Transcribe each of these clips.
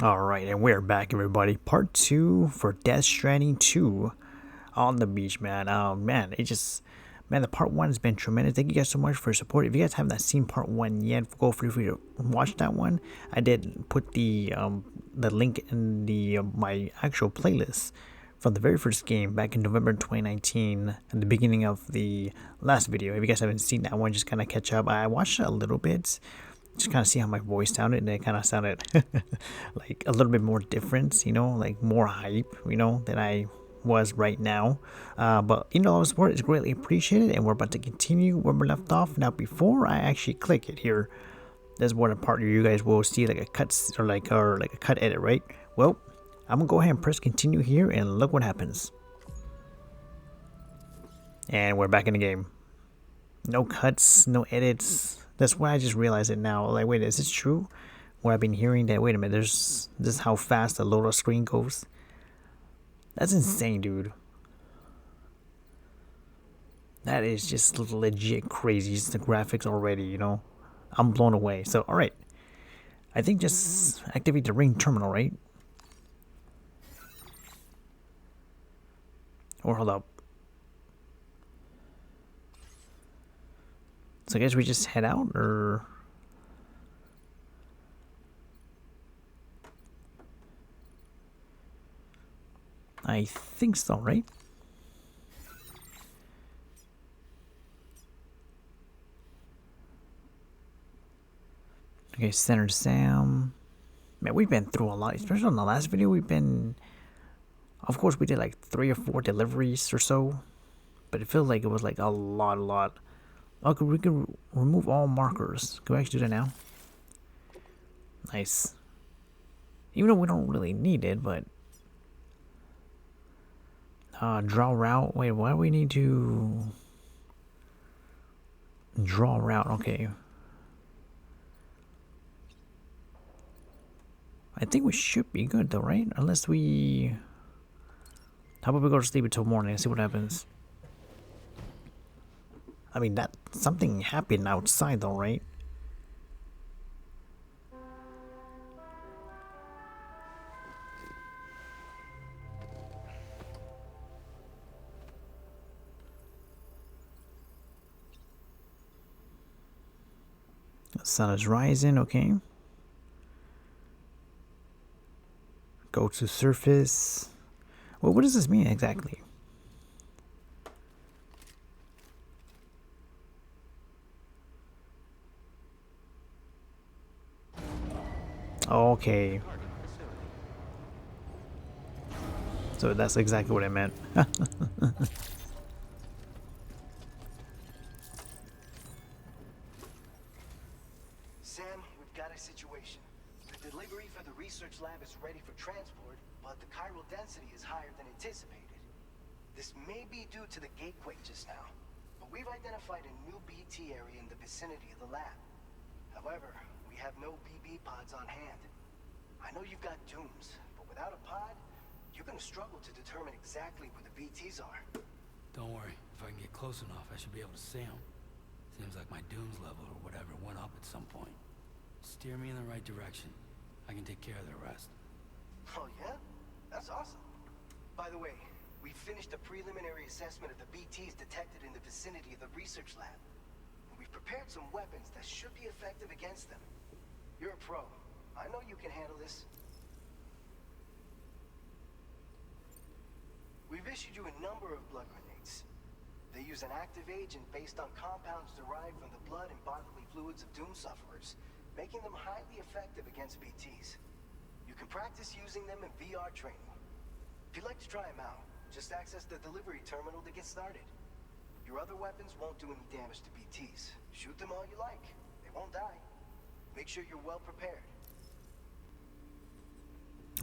Alright, and we're back, everybody. Part 2 for Death Stranding 2 on the beach, man. Oh, man, man, the part 1 has been tremendous. Thank you guys so much for your support. If you guys haven't seen part 1 yet, go feel free to watch that one. I did put the link in my actual playlist from the very first game back in November 2019 at the beginning of the last video. If you guys haven't seen that one, just kind of catch up. I watched it a little bit. Just kind of see how my voice sounded, and it kind of sounded like a little bit more different, like more hype, than I was right now. But all the support is greatly appreciated, and we're about to continue where we left off. Now, before I actually click it here, there's one part where you guys will see like a cut or like a cut edit, right? Well, I'm gonna go ahead and press continue here, and look what happens. And we're back in the game. No cuts, no edits. That's why I just realized it now. Like, wait, is this true? What I've been hearing that, wait a minute, this is how fast the loader screen goes. That's insane, dude. That is just legit crazy. Just the graphics already, I'm blown away. So, alright. I think just activate the ring terminal, right? Or hold up. So I guess we just head out, or... I think so, right? Okay, Center Sam. Man, we've been through a lot, especially on the last video. Of course, we did like 3 or 4 deliveries or so, but it feels like it was like a lot. Okay, we can remove all markers. Can we actually do that now? Nice. Even though we don't really need it, but... draw route. Wait, why do we need to... Draw route, okay. I think we should be good though, right? Unless we... How about we go to sleep until morning and see what happens? I mean, that something happened outside though, right? The sun is rising, okay. Go to surface. Well, what does this mean exactly? Okay. So that's exactly what I meant. Sam, we've got a situation. The delivery for the research lab is ready for transport, but the chiral density is higher than anticipated. This may be due to the gateway just now, but we've identified a new BT area in the vicinity of the lab. However, we have no BB pods on hand. I know you've got dooms, but without a pod, you're gonna struggle to determine exactly where the BTs are. Don't worry, if I can get close enough, I should be able to see them. Seems like my dooms level or whatever went up at some point. Steer me in the right direction. I can take care of the rest. Oh yeah? That's awesome. By the way, we finished a preliminary assessment of the BTs detected in the vicinity of the research lab. We've prepared some weapons that should be effective against them. You're a pro. I know you can handle this. We've issued you a number of blood grenades. They use an active agent based on compounds derived from the blood and bodily fluids of doom sufferers, making them highly effective against BTs. You can practice using them in VR training. If you'd like to try them out, just access the delivery terminal to get started. Your other weapons won't do any damage to BTs. Shoot them all you like. They won't die. Make sure you're well prepared.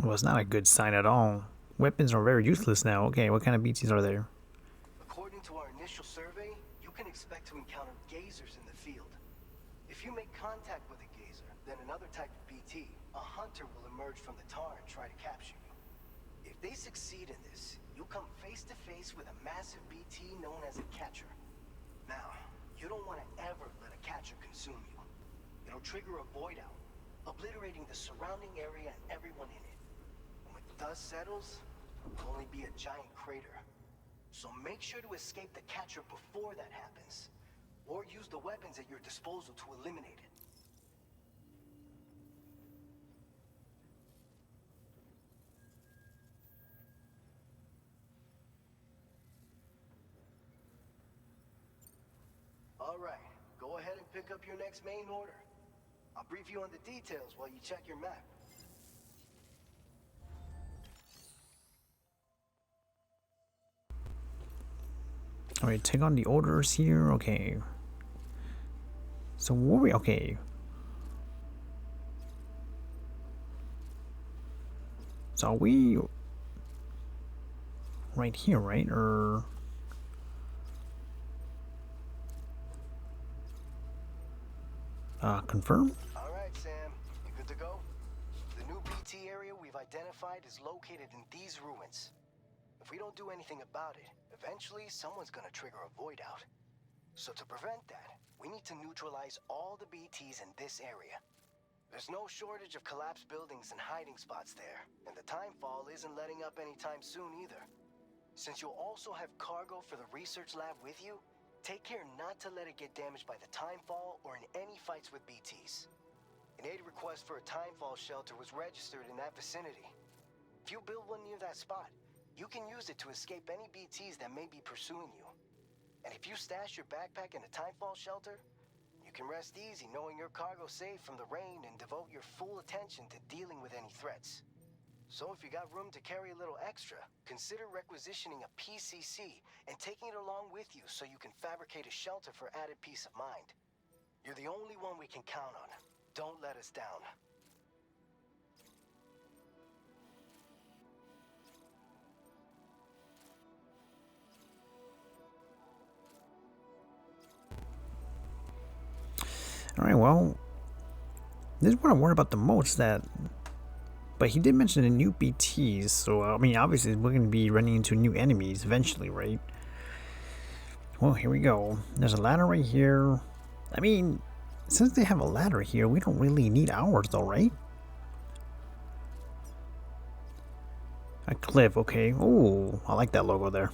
Well, it's not a good sign at all. Weapons are very useless now. Okay, what kind of BTs are there? According to our initial survey, you can expect to encounter gazers in the field. If you make contact with a gazer, then another type of BT, a hunter will emerge from the tar and try to capture you. If they succeed in this, you'll come face to face with a massive BT known as a catcher. Now, you don't want to ever let a catcher consume you. It'll trigger a void out, obliterating the surrounding area and everyone in it. When the dust settles, it'll only be a giant crater. So make sure to escape the catcher before that happens, or use the weapons at your disposal to eliminate it. All right, go ahead and pick up your next main order. I'll brief you on the details while you check your map. Alright, take on the orders here. Okay. So what we okay. So are we right here, right? Or confirm? All right, Sam, you good to go? The new BT area we've identified is located in these ruins. If we don't do anything about it, eventually someone's gonna trigger a void out. So to prevent that, we need to neutralize all the BTs in this area. There's no shortage of collapsed buildings and hiding spots there, and the timefall isn't letting up anytime soon either. Since you'll also have cargo for the research lab with you, take care not to let it get damaged by the timefall or in any fights with BTs. An aid request for a timefall shelter was registered in that vicinity. If you build one near that spot, you can use it to escape any BTs that may be pursuing you. And if you stash your backpack in a timefall shelter, you can rest easy knowing your cargo's safe from the rain and devote your full attention to dealing with any threats. So if you got room to carry a little extra, consider requisitioning a PCC and taking it along with you so you can fabricate a shelter for added peace of mind. You're the only one we can count on. Don't let us down. Alright, well, this is what I worry about the most, that, but he did mention the new BTs, so I mean, obviously we're going to be running into new enemies eventually, right? Well, here we go. There's a ladder right here. I mean, since they have a ladder here, we don't really need ours though, right? A cliff, okay. Oh, I like that logo there.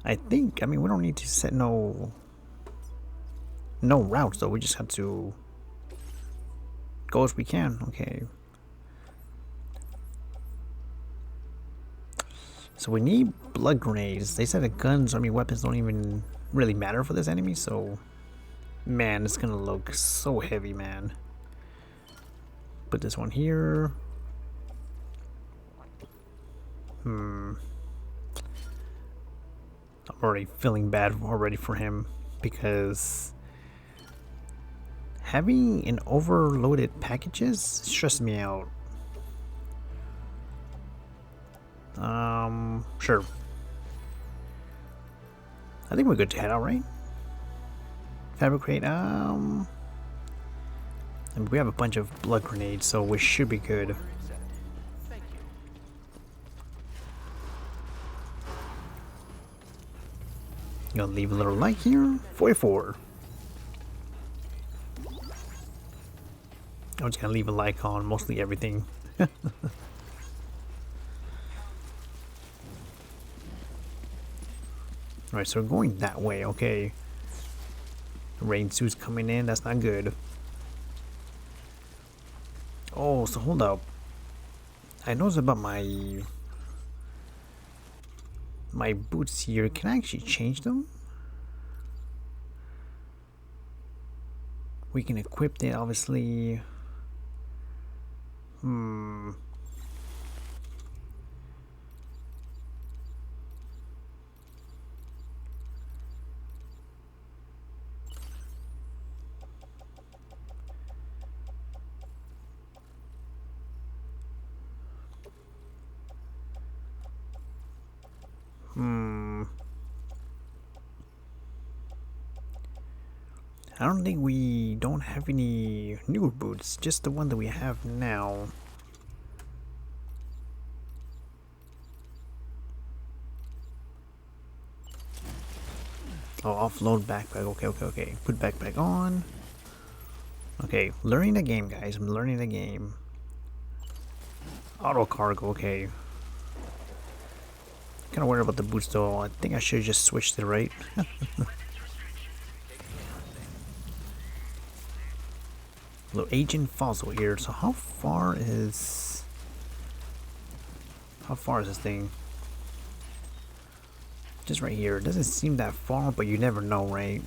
I mean, we don't need to set no routes though, we just have to go as we can. Okay, so we need blood grenades. They said that guns, I mean weapons, don't even really matter for this enemy, so man, it's gonna look so heavy, man. Put this one here. I'm already feeling bad already for him, because having an overloaded packages stressed me out. Sure. I think we're good to head out, right? Fabricate, and we have a bunch of blood grenades, so we should be good. Gonna leave a little like here. 44. I'm just gonna leave a like on mostly everything. Alright, so we're going that way, okay. Rain suit's coming in, that's not good. Oh, so hold up. I noticed about my boots here. Can I actually change them? We can equip it, obviously. I don't think we don't have any newer boots, just the one that we have now. Oh, offload backpack. Okay. Put backpack on. Okay, learning the game, guys. I'm learning the game. Auto cargo, okay. Kind of worried about the boots though. I think I should have just switched it, right? Little agent fossil here. So how far is this thing? Just right here. It doesn't seem that far, but you never know, right?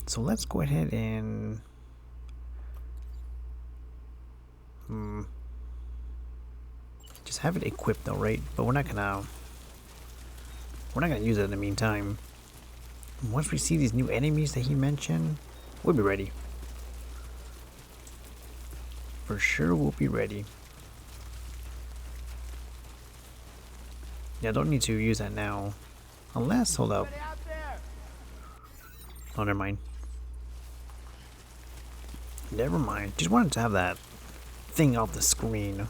So let's go ahead and just have it equipped though, right? But we're not gonna use it in the meantime. Once we see these new enemies that he mentioned, we'll be ready. For sure we'll be ready. Yeah, don't need to use that now. Unless, hold up. Oh, never mind. Never mind. Just wanted to have that thing off the screen.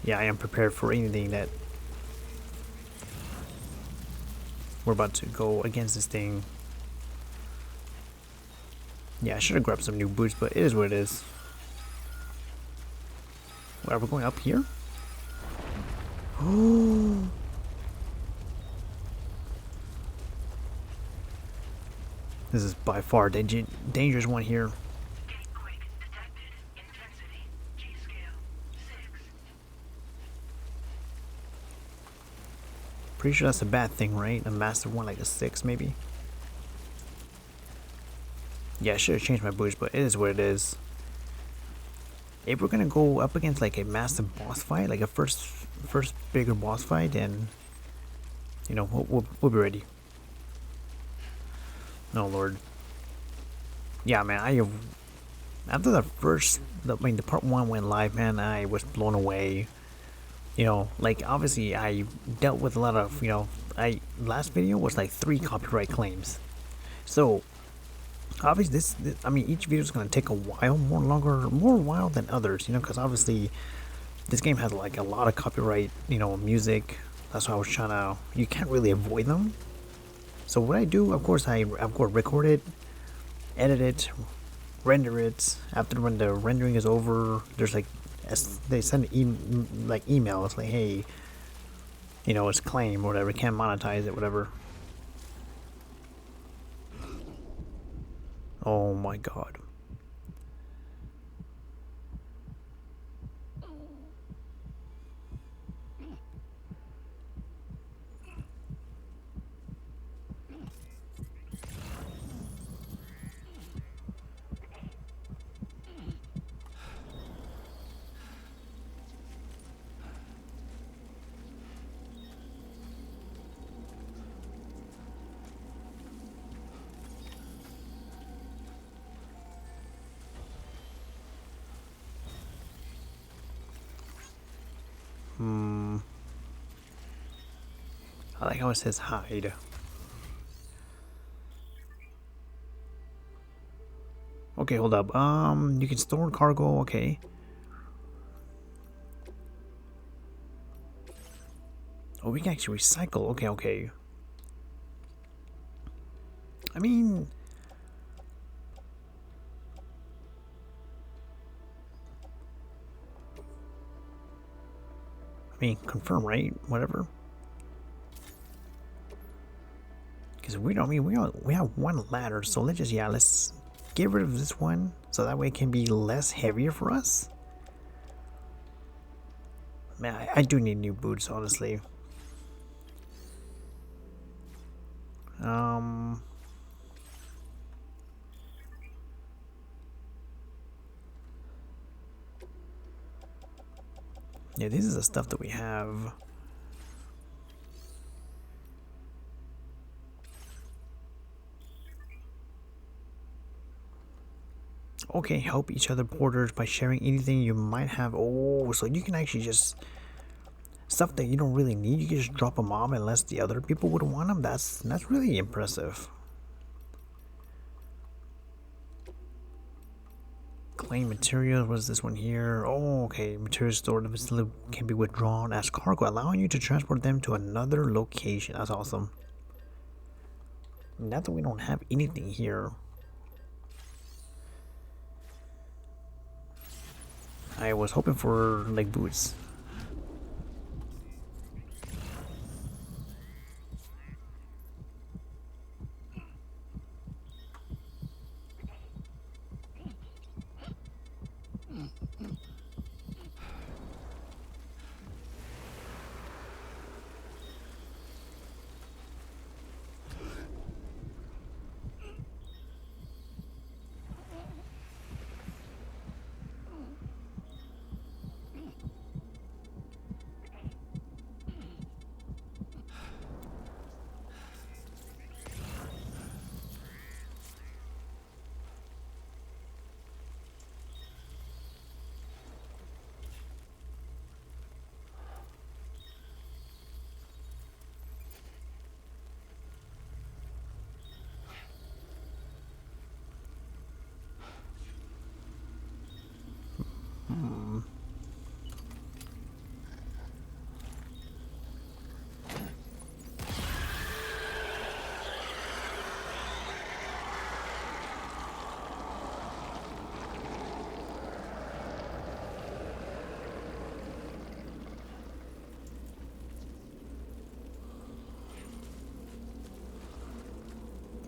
Yeah, I am prepared for anything that we're about to go against this thing. Yeah, I should have grabbed some new boots, but it is what it is. What, are we going up here? Oh. This is by far dangerous one here. Pretty sure that's a bad thing, right? A massive one, like a 6 maybe. Yeah, I should have changed my boots, but it is what it is. If we're gonna go up against like a massive boss fight, like a first bigger boss fight, then you know we'll be ready. Oh Lord. Yeah, man. After the part 1 went live, man, I was blown away. You know, like obviously I dealt with a lot of, you know, last video was like 3 copyright claims. So obviously this I mean, each video is gonna take a while, more while than others, you know, because obviously this game has like a lot of copyright, you know, music. That's why I was trying to. You can't really avoid them. So what I do, of course, I record it, edit it, render it. After when the rendering is over, there's like they send email. It's like, hey, you know, it's claim or whatever. Can't monetize it, whatever. Oh my God. I like how it says hide. Okay, hold up. You can store cargo. Okay. Oh, we can actually recycle. Okay, okay. I mean, confirm, right? Whatever. Because we don't. I mean, we have 1 ladder, so let's get rid of this one, so that way it can be less heavier for us. Man, I do need new boots, honestly. Yeah, this is the stuff that we have. Okay, help each other porters by sharing anything you might have. Oh, so you can actually just stuff that you don't really need. You can just drop them off unless the other people would want them. That's really impressive. Claim materials. What is this one here? Oh, okay. Materials stored in the facility can be withdrawn as cargo, allowing you to transport them to another location. That's awesome. Now that we don't have anything here, I was hoping for like boots.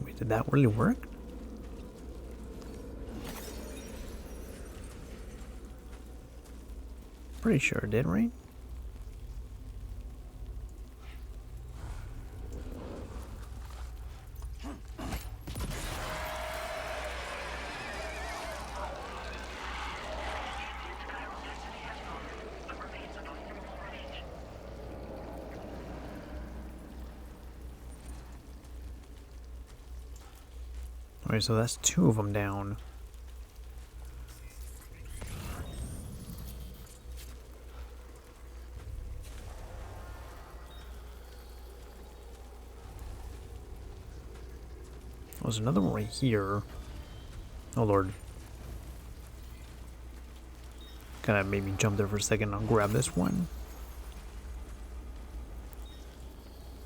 Wait, did that really work? Pretty sure it did, right? Alright, so that's 2 of them down. There's another one right here. Oh lord. Kinda made me jump there for a second. I'll grab this one.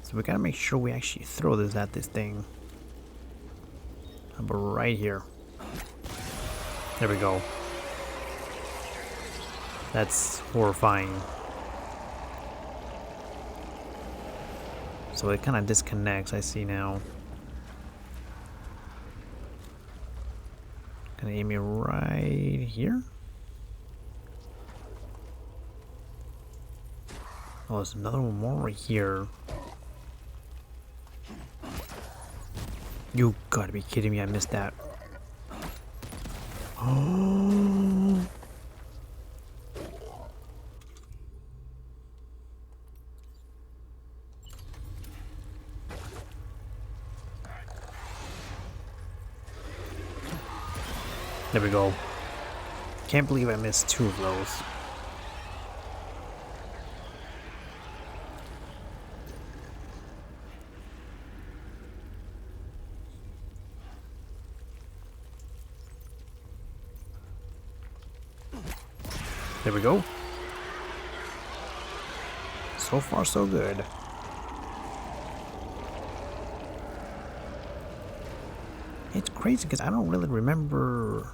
So we gotta make sure we actually throw this at this thing. But right here. There we go. That's horrifying. So it kind of disconnects, I see now. Gonna aim me right here. Oh, there's another one more right here. You gotta be kidding me, I missed that. Oh. There we go. Can't believe I missed 2 of those. There we go. So far, so good. It's crazy because I don't really remember,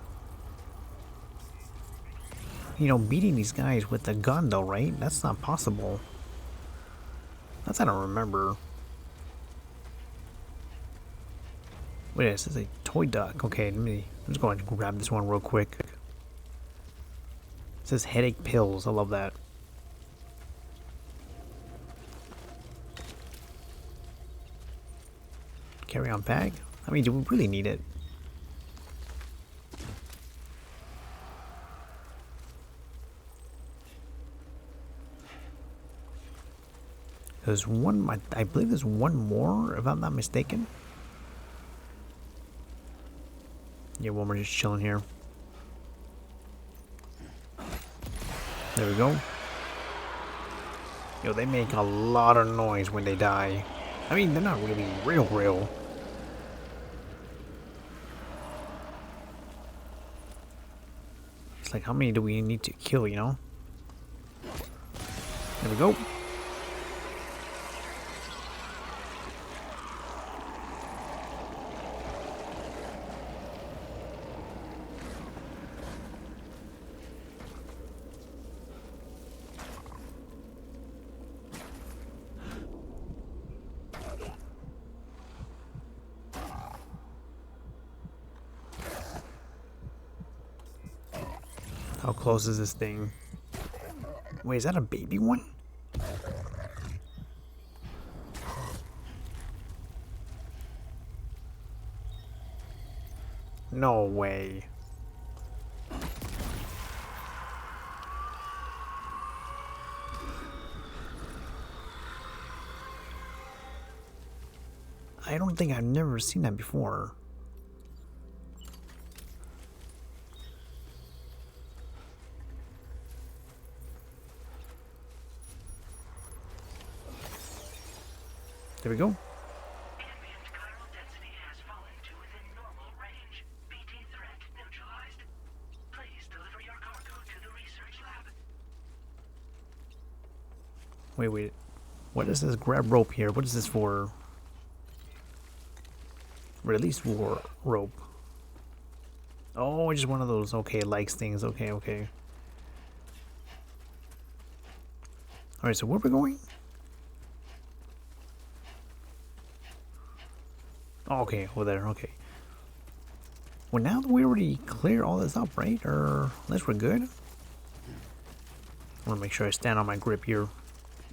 you know, beating these guys with a gun though, right? That's not possible. That's I don't remember. Wait, this is a toy duck. Okay, let's go and grab this one real quick. It says headache pills. I love that. Carry on bag? I mean, do we really need it? There's one, I believe there's one more, if I'm not mistaken. Yeah, one more just chilling here. There we go. Yo, they make a lot of noise when they die. I mean, they're not really real. It's like, how many do we need to kill, you know? There we go. How close is this thing? Wait, is that a baby one? No way. I don't think I've never seen that before. There we go. Ambient chiral density has fallen to within normal range. BT threat neutralized. Please deliver your cargo to the research lab. Wait. What is this grab rope here? What is this for? Release war rope. Oh, just one of those. Okay, likes things. Okay. Alright, so where we going? Oh, okay, over there. Okay. Well, now that we already cleared all this up, right? Or unless we're good. I want to make sure I stand on my grip here.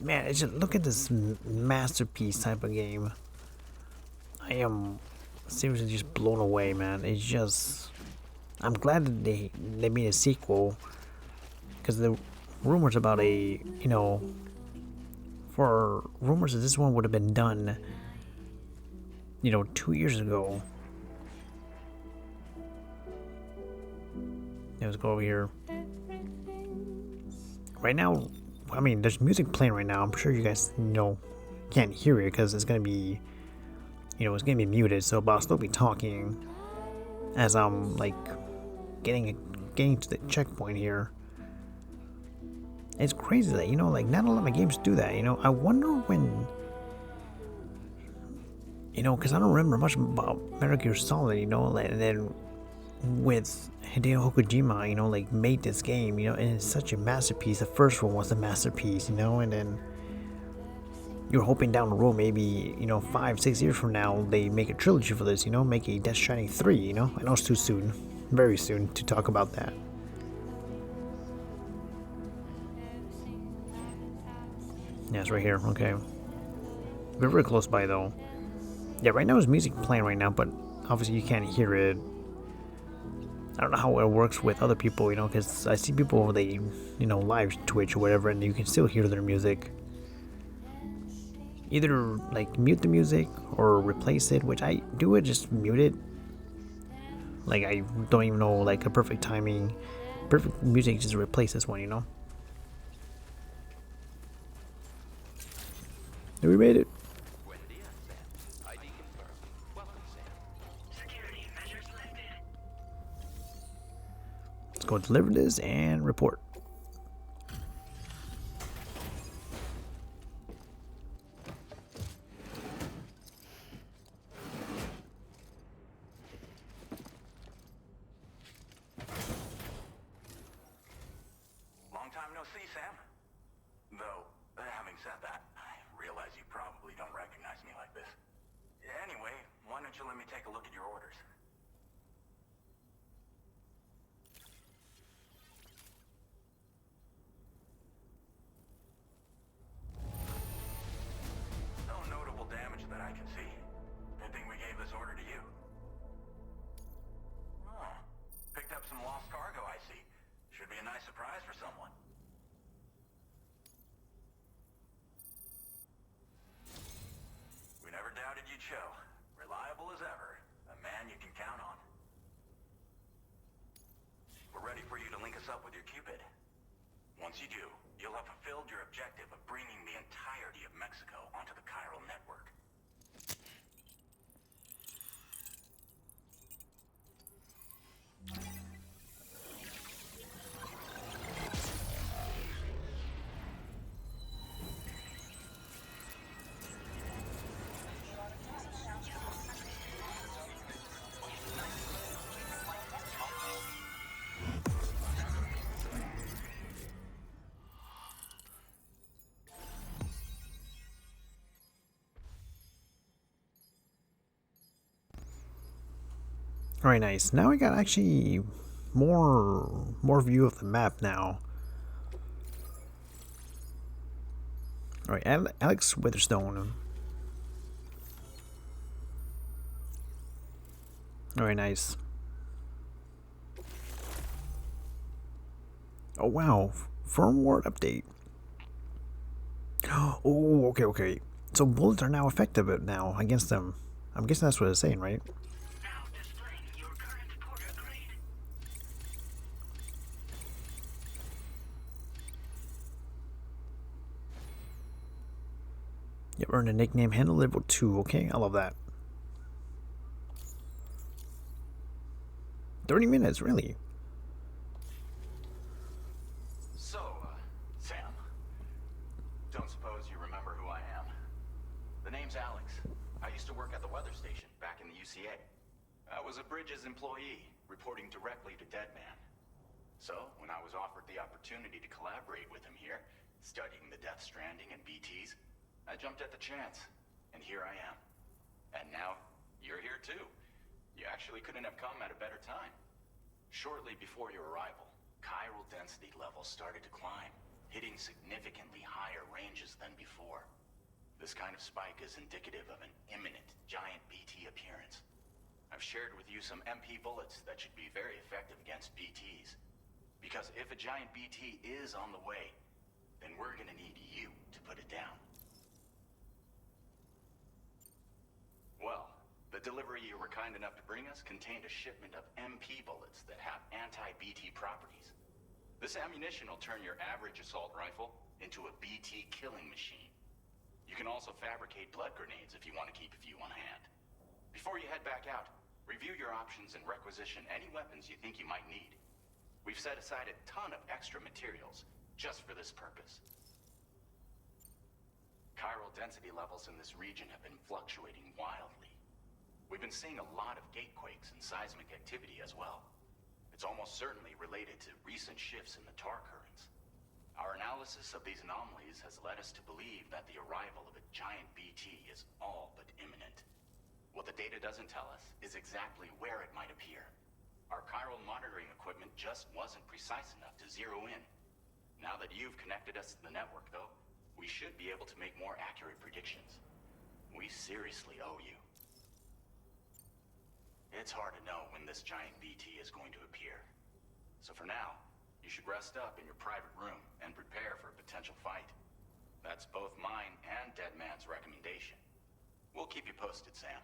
Man, it's just look at this masterpiece type of game. I am seriously just blown away, man. It's just, I'm glad that they made a sequel, because the rumors about a, you know, for rumors that this one would have been done, you know, 2 years ago. Let's go over here. Right now, I mean, there's music playing right now. I'm sure you guys, you know, can't hear it because it's gonna be, you know, it's gonna be muted. So, but I'll still be talking as I'm like getting to the checkpoint here. It's crazy that, you know, like not a lot of games do that. You know, I wonder when, you know, because I don't remember much about Metal Gear Solid. You know, and then with Hideo Kojima, you know, like made this game, you know, and it's such a masterpiece. The first one was a masterpiece, you know, and then you're hoping down the road, maybe, you know, 5-6 years from now, they make a trilogy for this, you know, make a Death Stranding 3, you know. I know it's too soon, very soon to talk about that. Yeah, it's right here. Okay, we're very close by though. Yeah, right now there's music playing right now, but obviously you can't hear it. I don't know how it works with other people, you know, because I see people, they, you know, live Twitch or whatever, and you can still hear their music. Either, like, mute the music or replace it, which I do it, just mute it. Like, I don't even know, like, a perfect timing, perfect music, just replace this one, you know? And we made it. Let's go deliver this and report. Long time no see, Sam. Though, having said that, I realize you probably don't recognize me like this. Anyway, why don't you let me take a look at your orders? No notable damage that I can see. Good thing we gave this order to you. Oh, picked up some lost cargo, I see. Should be a nice surprise for someone. We never doubted you'd show. Reliable as ever. A man you can count on. We're ready for you to link us up with your Cupid. Once you do, you'll have fulfilled your objective of bringing the entirety of Mexico onto the chiral network. Alright, nice. Now I got actually more view of the map now. All right, Alex Witherstone. Very nice. Oh wow, firmware update. Oh, okay. So bullets are now effective now against them. I'm guessing that's what it's saying, right? Now displaying your current porter grade. Yep, earn a nickname handle level 2. Okay, I love that. 30 minutes, really? So, Sam, don't suppose you remember who I am? The name's Alex. I used to work at the weather station back in the UCA. I was a Bridges employee, reporting directly to Deadman. So, when I was offered the opportunity to collaborate with him here, studying the Death Stranding and BTs, I jumped at the chance, and here I am. And now, you're here too. You actually couldn't have come at a better time. Shortly before your arrival, chiral density levels started to climb, hitting significantly higher ranges than before. This kind of spike is indicative of an imminent giant BT appearance. I've shared with you some MP bullets that should be very effective against BTs. Because if a giant BT is on the way, then we're gonna need you to put it down. Well, the delivery you were kind enough to bring us contained a shipment of MP bullets that have anti-BT properties. This ammunition will turn your average assault rifle into a BT killing machine. You can also fabricate blood grenades if you want to keep a few on hand. Before you head back out, review your options and requisition any weapons you think you might need. We've set aside a ton of extra materials just for this purpose. Chiral density levels in this region have been fluctuating wildly. We've been seeing a lot of gatequakes and seismic activity as well. It's almost certainly related to recent shifts in the tar currents. Our analysis of these anomalies has led us to believe that the arrival of a giant BT is all but imminent. What the data doesn't tell us is exactly where it might appear. Our chiral monitoring equipment just wasn't precise enough to zero in. Now that you've connected us to the network, though, we should be able to make more accurate predictions. We seriously owe you. It's hard to know when this giant BT is going to appear. So for now, you should rest up in your private room and prepare for a potential fight. That's both mine and Deadman's recommendation. We'll keep you posted, Sam.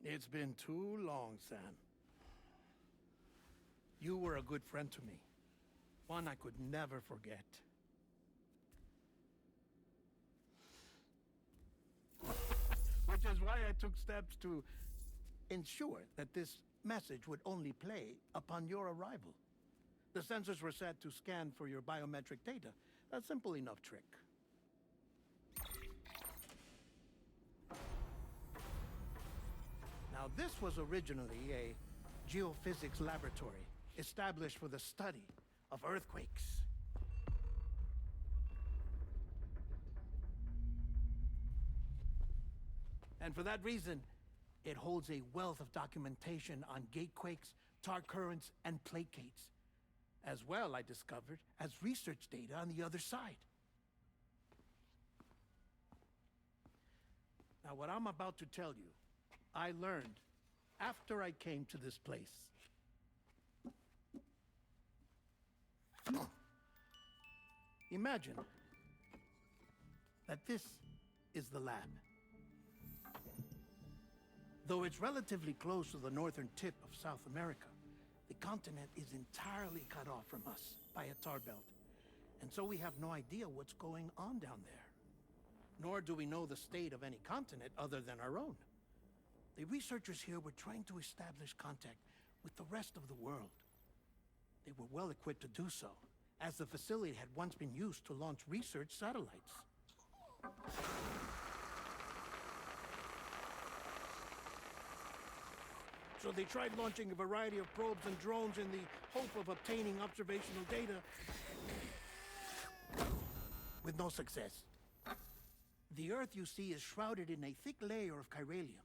It's been too long, Sam. You were a good friend to me. One I could never forget. Which is why I took steps to ensure that this message would only play upon your arrival. The sensors were set to scan for your biometric data. A simple enough trick. Now, this was originally a geophysics laboratory established for the study of earthquakes. And for that reason, it holds a wealth of documentation on gatequakes, tar currents, and placates. As well, I discovered, as research data on the other side. Now, what I'm about to tell you, I learned after I came to this place. Imagine that this is the lab. Though it's relatively close to the northern tip of South America, the continent is entirely cut off from us by a tar belt. And so we have no idea what's going on down there. Nor do we know the state of any continent other than our own. The researchers here were trying to establish contact with the rest of the world. They were well equipped to do so, as the facility had once been used to launch research satellites. So they tried launching a variety of probes and drones in the hope of obtaining observational data, with no success. The Earth, you see, is shrouded in a thick layer of chiralium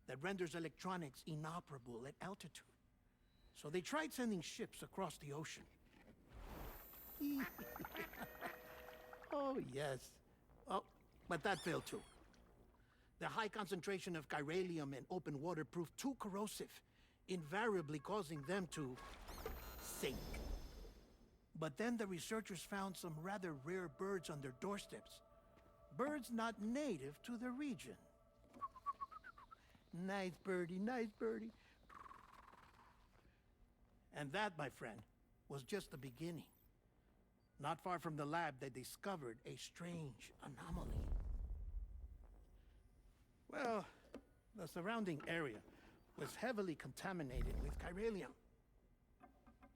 that renders electronics inoperable at altitude. So they tried sending ships across the ocean. Oh, yes. Oh, but that failed too. The high concentration of chiralium in open water proved too corrosive, invariably causing them to sink. But then the researchers found some rather rare birds on their doorsteps. Birds not native to the region. Nice birdie, nice birdie. And that, my friend, was just the beginning. Not far from the lab, they discovered a strange anomaly. Well, the surrounding area was heavily contaminated with chiralium.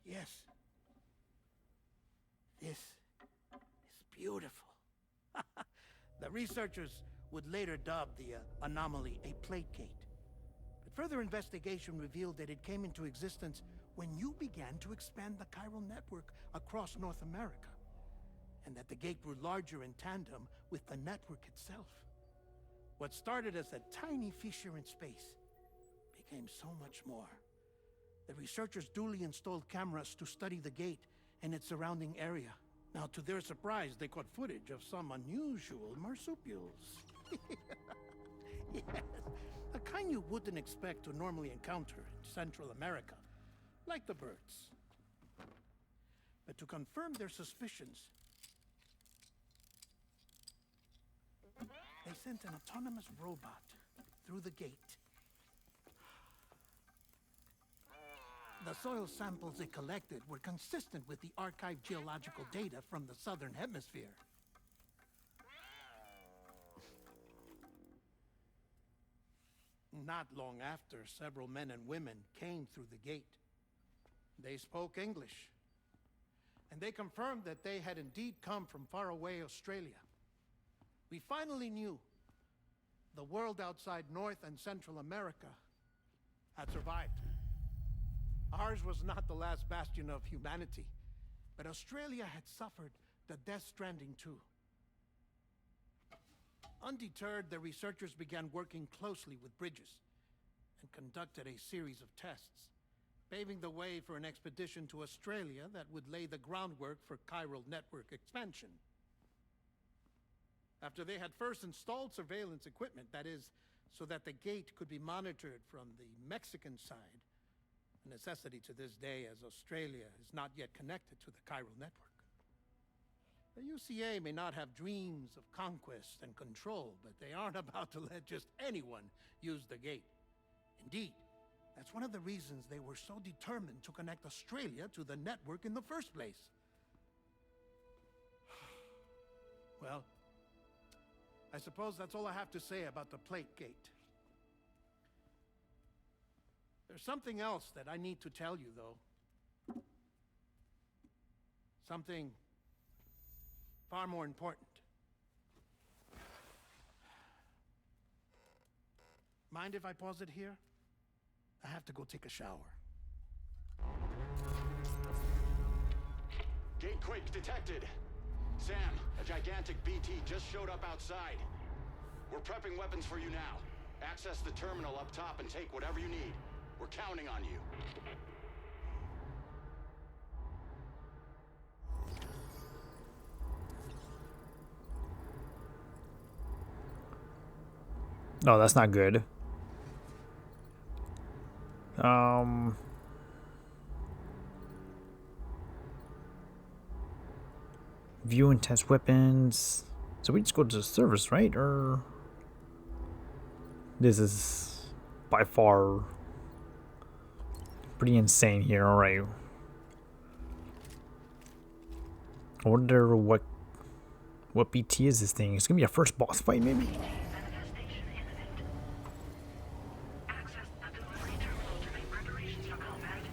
Yes. This is beautiful. The researchers would later dub the anomaly a plate gate. But further investigation revealed that it came into existence when you began to expand the chiral network across North America, and that the gate grew larger in tandem with the network itself. What started as a tiny fissure in space became so much more. The researchers duly installed cameras to study the gate and its surrounding area. Now, to their surprise, they caught footage of some unusual marsupials. Yes, a kind you wouldn't expect to normally encounter in Central America, like the birds. But to confirm their suspicions, they sent an autonomous robot through the gate. The soil samples they collected were consistent with the archived geological data from the southern hemisphere. Not long after, several men and women came through the gate. They spoke English, and they confirmed that they had indeed come from faraway Australia. We finally knew the world outside North and Central America had survived. Ours was not the last bastion of humanity, but Australia had suffered the Death Stranding too. Undeterred, the researchers began working closely with Bridges and conducted a series of tests, paving the way for an expedition to Australia that would lay the groundwork for chiral network expansion. After they had first installed surveillance equipment, that is, so that the gate could be monitored from the Mexican side, a necessity to this day as Australia is not yet connected to the chiral network. The UCA may not have dreams of conquest and control, but they aren't about to let just anyone use the gate. Indeed, that's one of the reasons they were so determined to connect Australia to the network in the first place. Well, I suppose that's all I have to say about the plate gate. There's something else that I need to tell you, though. Something far more important. Mind if I pause it here? I have to go take a shower. Gate quake detected. Sam, a gigantic BT just showed up outside. We're prepping weapons for you now. Access the terminal up top and take whatever you need. We're counting on you. No, that's not good. View and test weapons. So we just go to the service, right? Or this is by far pretty insane here. All right. I wonder what BT is this thing? It's gonna be a first boss fight, maybe. Manifestation imminent. Access the delivery terminal to make preparations for combat.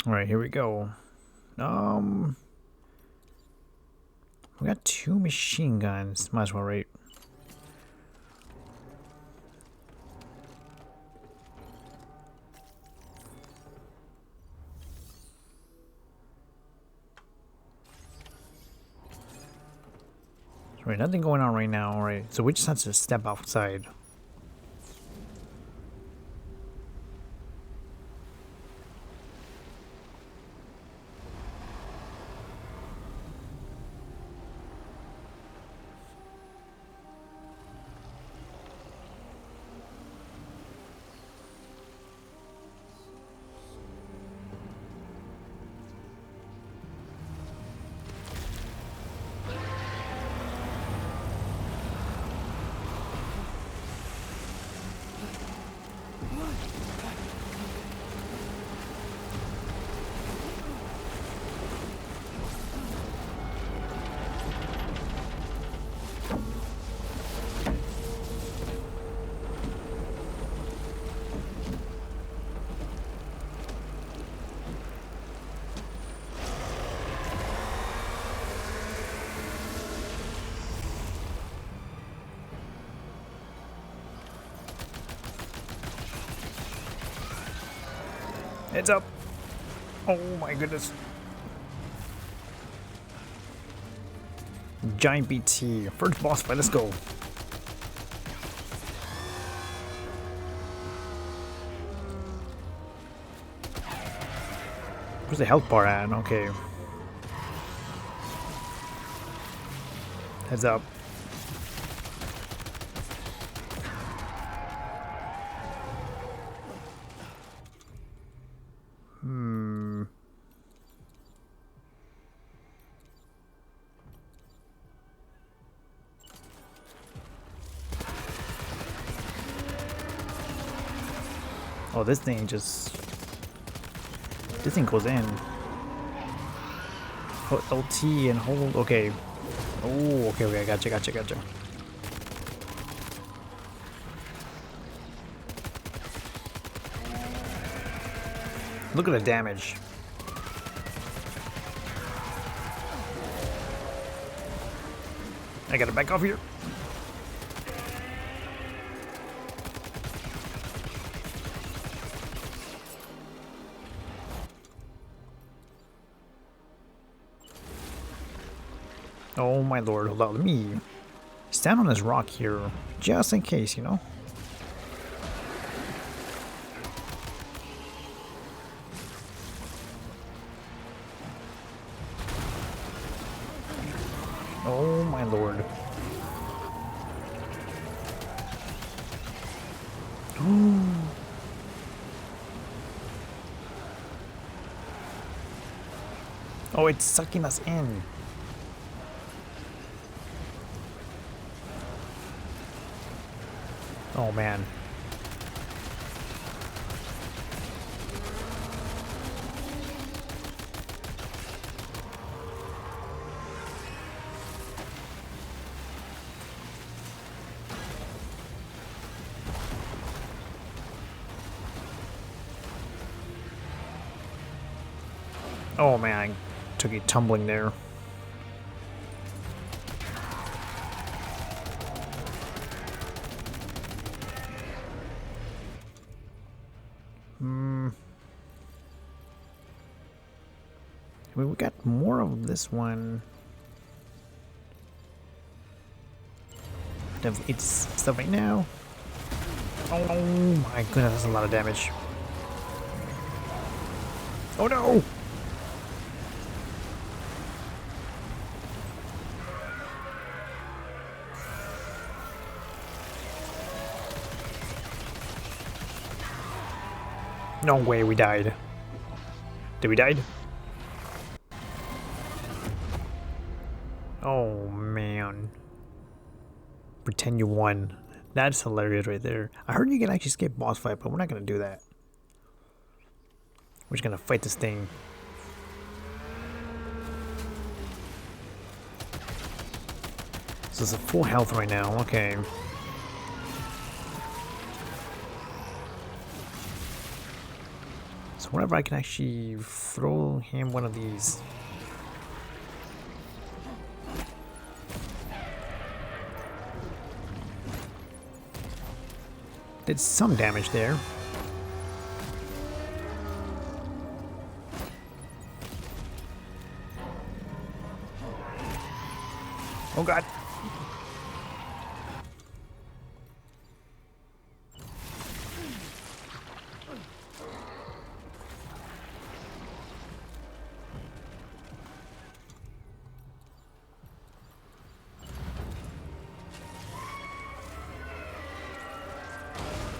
All right, here we go. We got 2 machine guns. Might as well, right? Right, nothing going on right now. All right, so we just have to step outside. Heads up. Oh my goodness. Giant BT. First boss fight, let's go. Where's the health bar at? Okay. Heads up. Oh, this thing goes in. LT and hold. Okay. Oh, okay. I gotcha. Look at the damage. I gotta back off here. Oh my lord, hold on, let me stand on this rock here, just in case, you know? Oh my lord. Oh, it's sucking us in. Oh man. Oh man, I took a tumbling there. We got more of this one. Definitely eat stuff right now. Oh my goodness, that's a lot of damage. Oh no! No way, we died. Did we die? Oh man. Pretend you won. That's hilarious right there. I heard you can actually skip boss fight, but we're not gonna do that. We're just gonna fight this thing. So it's a full health right now, okay. So whenever I can actually throw him one of these. Did some damage there. Oh god.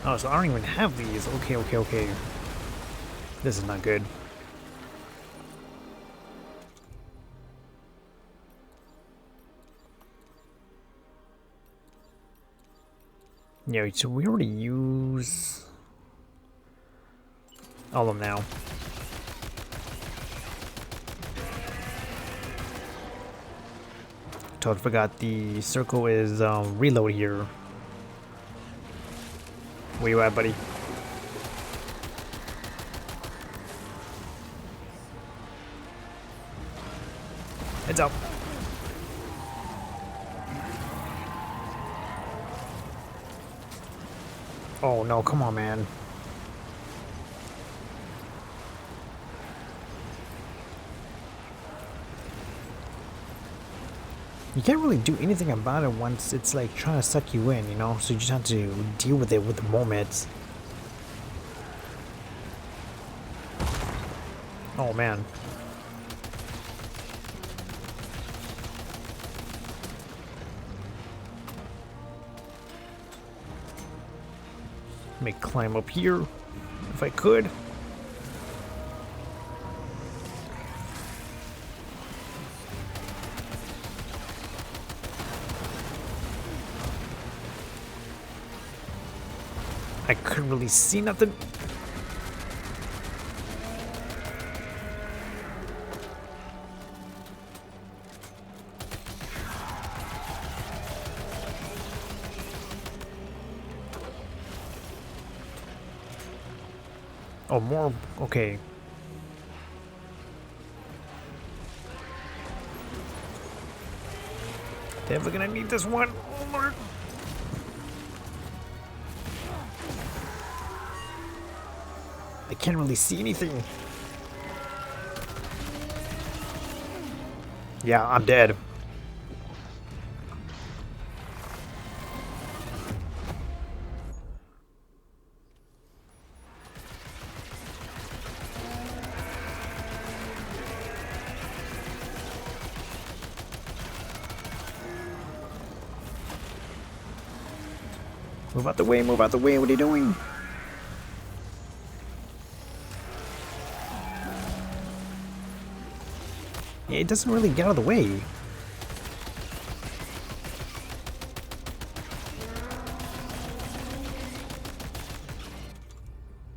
Oh, so I don't even have these. Okay. This is not good. Yeah, so we already use all of them now. Totally forgot the circle is reload here. Where you at, buddy? Heads up. Oh no, come on, man. You can't really do anything about it once it's like trying to suck you in, you know? So you just have to deal with it with the moments. Oh man. Let me climb up here if I could. I couldn't really see nothing. Oh, more. Okay. Definitely gonna need this one. Oh, Lord. I can't really see anything. Yeah, I'm dead. Move out the way, move out the way. What are you doing? It doesn't really get out of the way.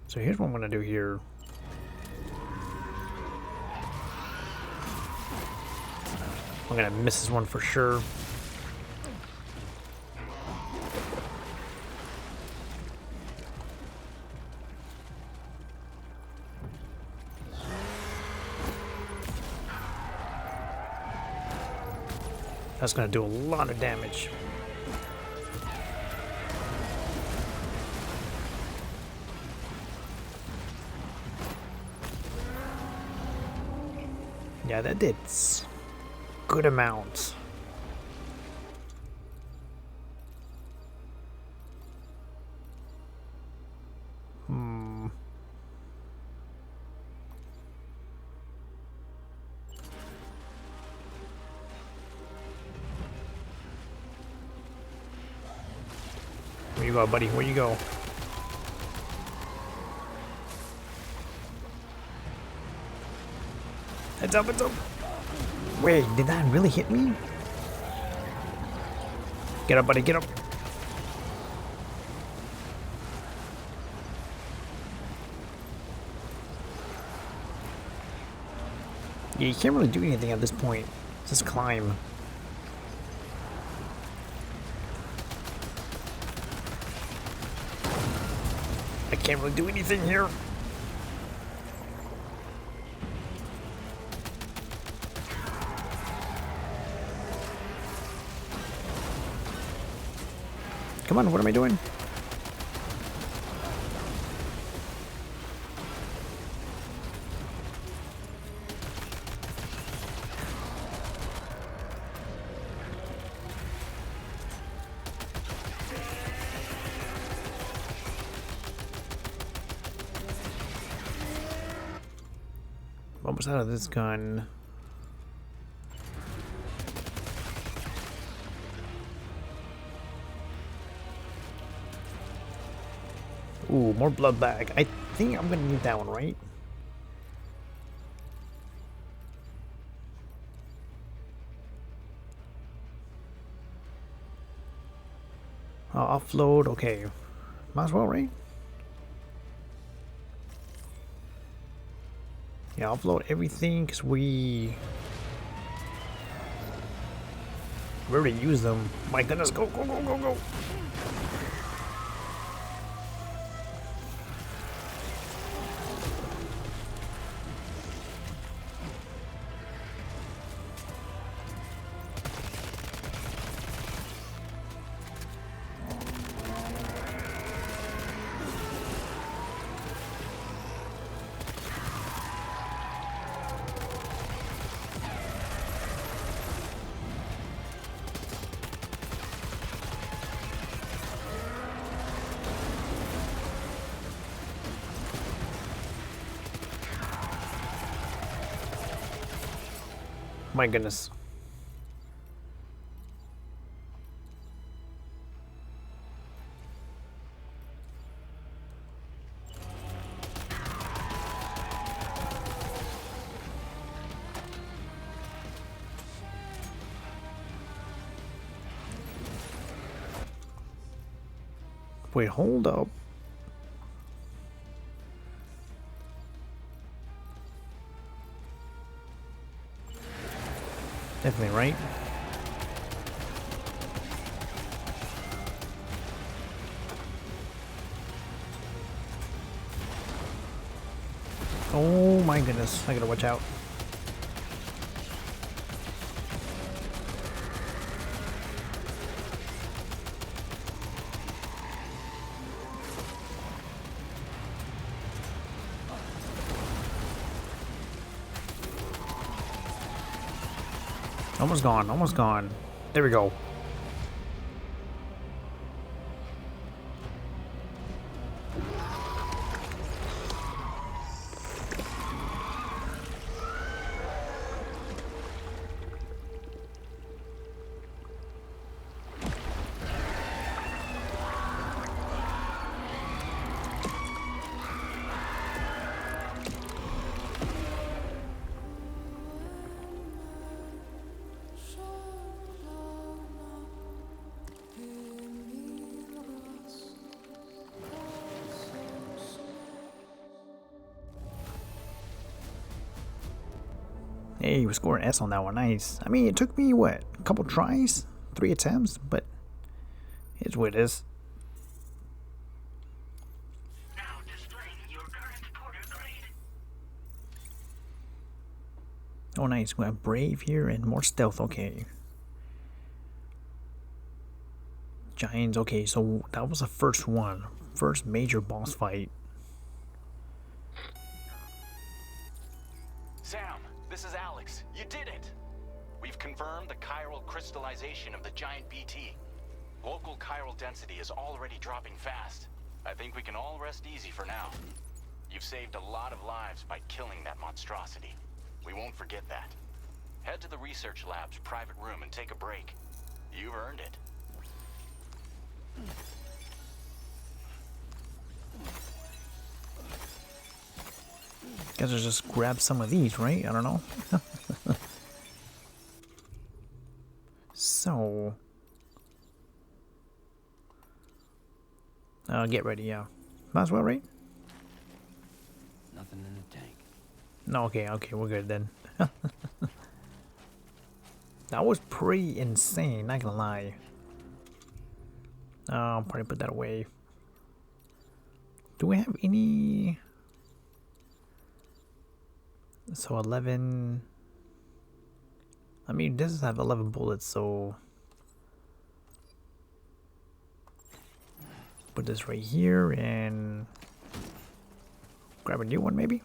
So here's what I'm gonna do here. I'm gonna miss this one for sure. That's gonna do a lot of damage. Yeah, that did good amount. Where you go, buddy? Where you go? Heads up, heads up. Wait, did that really hit me? Get up, buddy, get up. Yeah, you can't really do anything at this point. Just climb. I can't really do anything here. Come on, what am I doing? Almost out of this gun. Ooh, more blood bag. I think I'm gonna need that one, right? Offload, okay. Might as well, right? Yeah, offload everything because we already used them. My goodness, go, go, go, go, go. My goodness. Wait, hold up. Definitely right. Oh my goodness, I gotta watch out. Almost gone, almost gone. There we go. Hey, we scored an S on that one. Nice. I mean, it took me, what, a couple tries? 3 attempts? But it's what it is. Now displaying your current porter grade. Oh, nice. We have Brave here and more stealth. Okay. Giants. Okay, so that was the first one. First major boss fight. Sam, this is Alex. You did it! We've confirmed the chiral crystallization of the giant BT. Local chiral density is already dropping fast. I think we can all rest easy for now. You've saved a lot of lives by killing that monstrosity. We won't forget that. Head to the research lab's private room and take a break. You've earned it. Guess I'll just grab some of these, right? I don't know. So, get ready, yeah. Might as well, right? Nothing in the tank. No, okay, we're good then. That was pretty insane, not gonna lie. I'll probably put that away. Do we have any? So 11. I mean, this does have 11 bullets, so put this right here and grab a new one, maybe.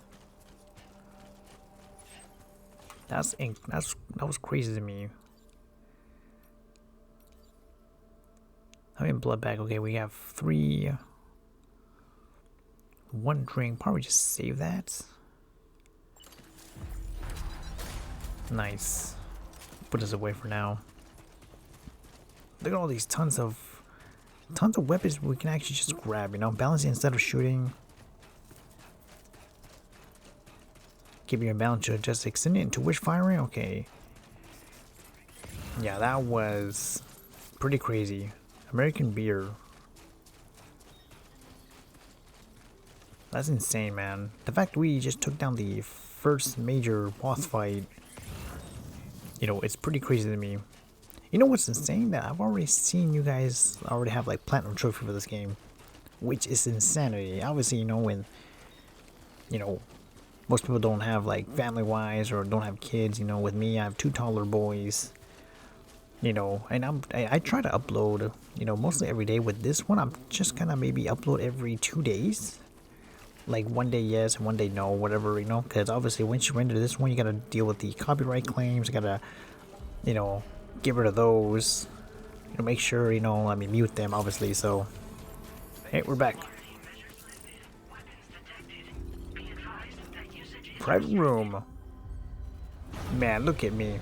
That's ink. That was crazy to me. I mean, blood bag. Okay, we have 3. 1 drink. Probably just save that. Nice. Put this away for now. Look at all these tons of weapons we can actually just grab. You know, balancing instead of shooting. Keeping your balance to just extend it into wish firing. Okay. Yeah, that was pretty crazy. American beer. That's insane, man. The fact we just took down the first major boss fight, you know, it's pretty crazy to me. You know what's insane? That I've already seen you guys already have like platinum trophy for this game, which is insanity. Obviously, you know, when, you know, most people don't have like family-wise or don't have kids. You know, with me, I have 2 toddler boys. You know, and I try to upload, you know, mostly every day. With this one, I'm just gonna maybe upload every 2 days. Like 1 day yes and 1 day no, whatever, you know, because obviously once you render this one, you gotta deal with the copyright claims. You gotta, you know, get rid of those. You know, make sure, you know, I mean, mute them, obviously. So, hey, we're back. Private room. Man, look at me.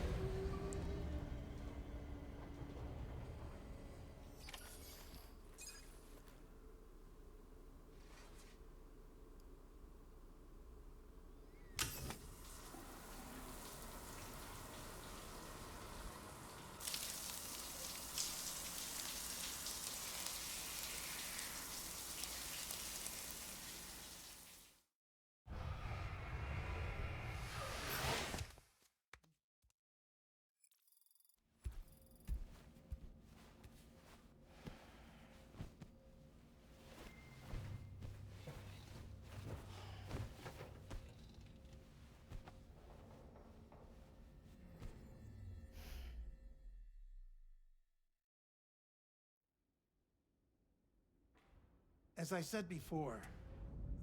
As I said before,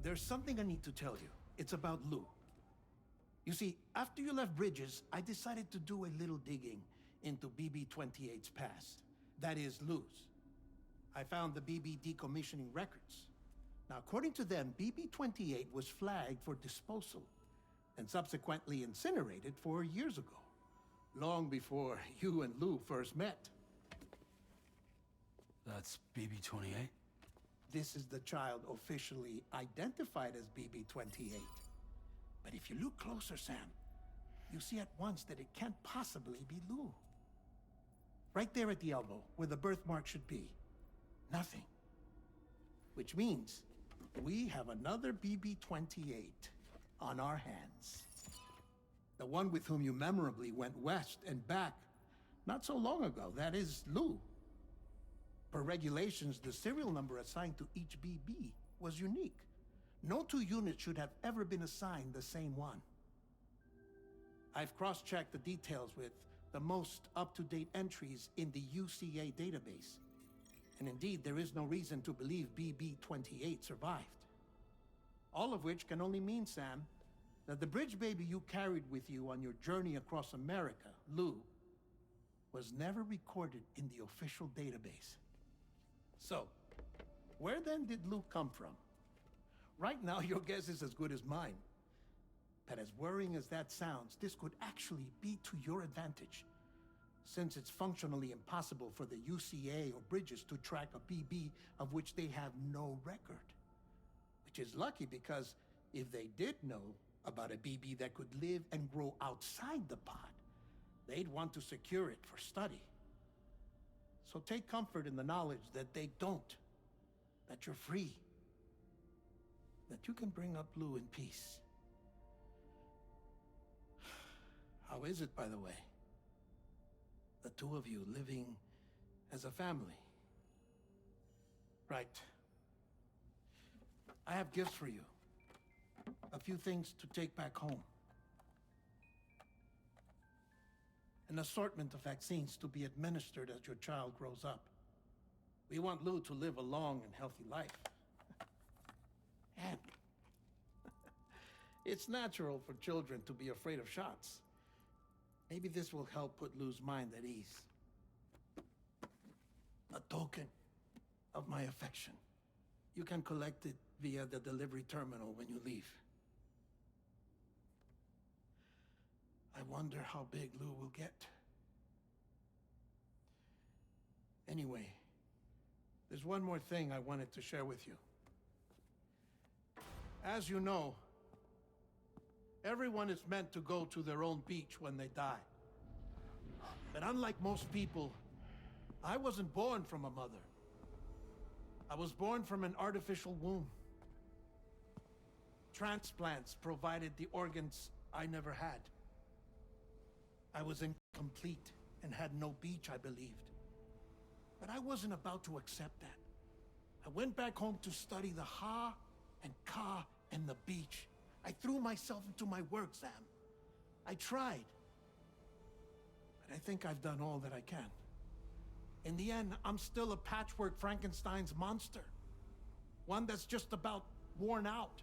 there's something I need to tell you. It's about Lou. You see, after you left Bridges, I decided to do a little digging into BB-28's past. That is, Lou's. I found the BB decommissioning records. Now, according to them, BB-28 was flagged for disposal and subsequently incinerated 4 years ago, long before you and Lou first met. That's BB-28? This is the child officially identified as BB-28. But if you look closer, Sam, you see at once that it can't possibly be Lou. Right there at the elbow, where the birthmark should be. Nothing. Which means we have another BB-28 on our hands. The one with whom you memorably went west and back not so long ago. That is Lou. Per regulations, the serial number assigned to each BB was unique. No 2 units should have ever been assigned the same one. I've cross-checked the details with the most up-to-date entries in the UCA database. And indeed, there is no reason to believe BB-28 survived. All of which can only mean, Sam, that the bridge baby you carried with you on your journey across America, Lou, was never recorded in the official database. So, where then did Lou come from? Right now, your guess is as good as mine. But as worrying as that sounds, this could actually be to your advantage, since it's functionally impossible for the UCA or Bridges to track a BB of which they have no record. Which is lucky, because if they did know, about a BB that could live and grow outside the pod, they'd want to secure it for study. So take comfort in the knowledge that they don't, that you're free, that you can bring up Lou in peace. How is it, by the way? The two of you living as a family. Right. I have gifts for you. A few things to take back home. An assortment of vaccines to be administered as your child grows up. We want Lou to live a long and healthy life. And it's natural for children to be afraid of shots. Maybe this will help put Lou's mind at ease. A token of my affection. You can collect it via the delivery terminal when you leave. I wonder how big Lou will get. Anyway, there's one more thing I wanted to share with you. As you know, everyone is meant to go to their own beach when they die. But unlike most people, I wasn't born from a mother. I was born from an artificial womb. Transplants provided the organs I never had. I was incomplete and had no beach, I believed. But I wasn't about to accept that. I went back home to study the Ha and Ka and the beach. I threw myself into my work, Sam. I tried. But I think I've done all that I can. In the end, I'm still a patchwork Frankenstein's monster. One that's just about worn out.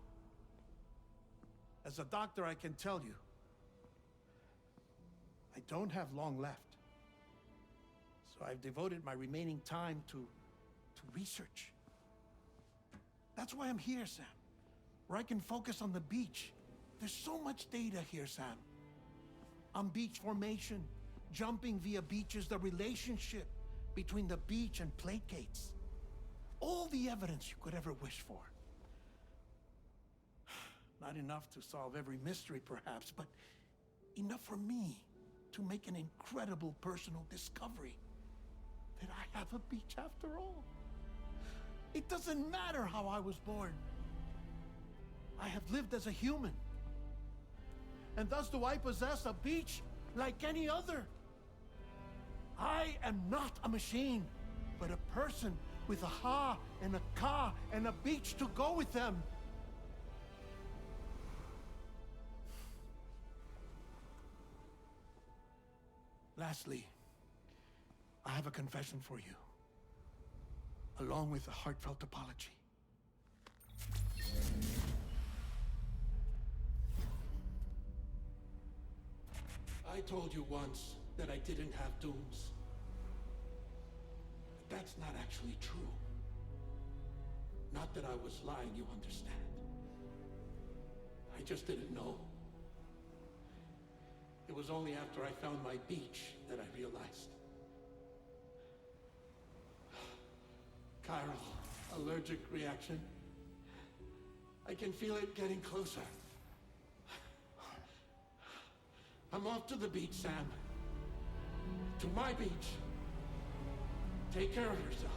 As a doctor, I can tell you, I don't have long left. So I've devoted my remaining time to research. That's why I'm here, Sam. Where I can focus on the beach. There's so much data here, Sam. On beach formation, jumping via beaches, the relationship between the beach and plate gates. All the evidence you could ever wish for. Not enough to solve every mystery, perhaps, but enough for me to make an incredible personal discovery. That I have a beach after all. It doesn't matter how I was born. I have lived as a human. And thus do I possess a beach like any other. I am not a machine, but a person with a Ha and a Ka and a beach to go with them. Lastly, I have a confession for you, along with a heartfelt apology. I told you once that I didn't have dooms. But that's not actually true. Not that I was lying, you understand. I just didn't know. It was only after I found my beach that I realized. Chiral allergic reaction. I can feel it getting closer. I'm off to the beach, Sam. To my beach. Take care of yourself.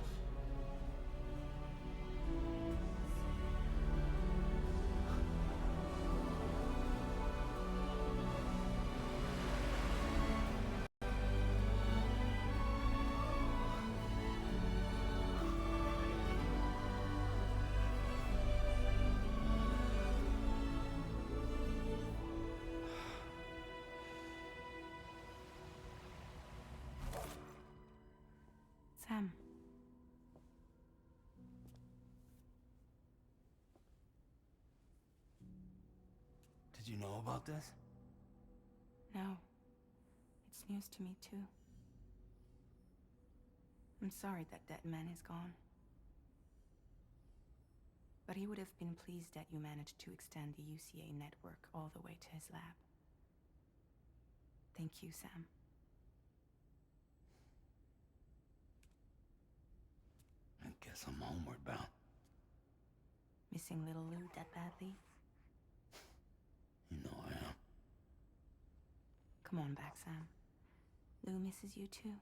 Sam. Did you know about this? No. It's news to me, too. I'm sorry that man is gone. But he would have been pleased that you managed to extend the UCA network all the way to his lab. Thank you, Sam. I guess I'm homeward bound. Missing little Lou that badly? You Come on back, Sam. Lou misses you too.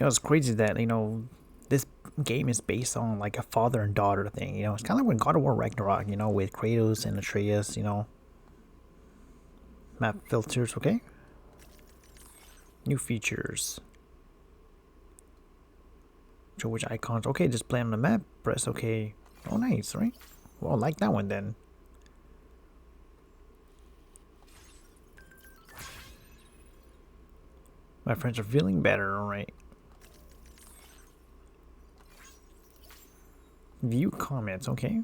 It's crazy that, this game is based on like a father and daughter thing. It's kind of like when God of War Ragnarok, with Kratos and Atreus, Map filters, okay? New features. Show which icons. Okay, display on the map. Press okay. Oh, nice, right? Well, I like that one then. My friends are feeling better, alright. View comments, okay.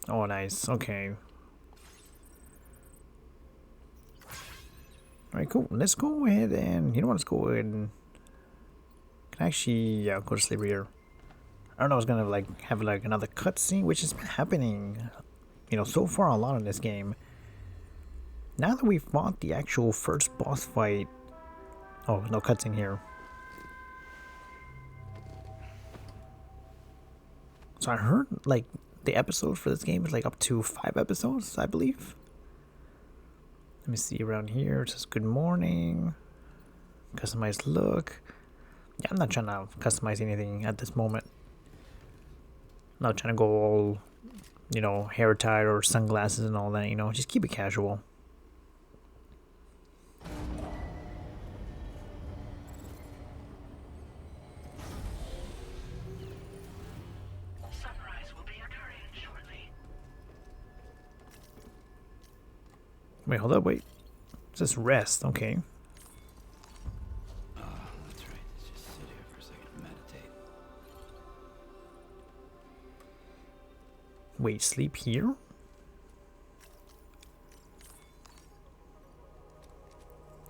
Oh, nice, okay. Alright, cool. Let's go ahead and, let's go ahead and can actually, go to sleep here. I don't know, I was gonna like have like another cutscene, which has been happening, so far a lot in this game. Now that we've fought the actual first boss fight, oh, no cutscene here. So I heard like the episodes for this game is like up to 5 episodes, I believe. Let me see around here. It says good morning, customized look. Yeah, I'm not trying to customize anything at this moment. I'm not trying to go all, hair tie or sunglasses and all that, just keep it casual. Sunrise will be occurring shortly. Wait, hold up, wait. It says rest, okay. That's right. Let's just sit here for a second and meditate. Wait, sleep here?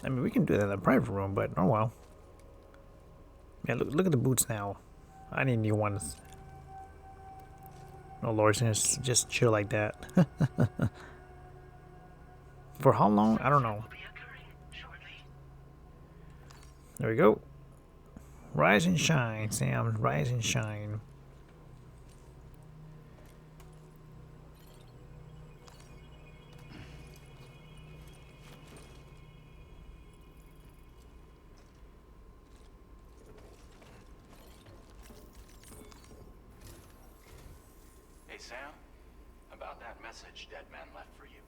I mean, we can do that in a private room, but oh well. Yeah, look at the boots now. I need new ones. Oh Lord, it's gonna just chill like that. For how long? I don't know. Will be occurring shortly. There we go. Rise and shine, Sam. Rise and shine. Hey, Sam. About that message Deadman left for you.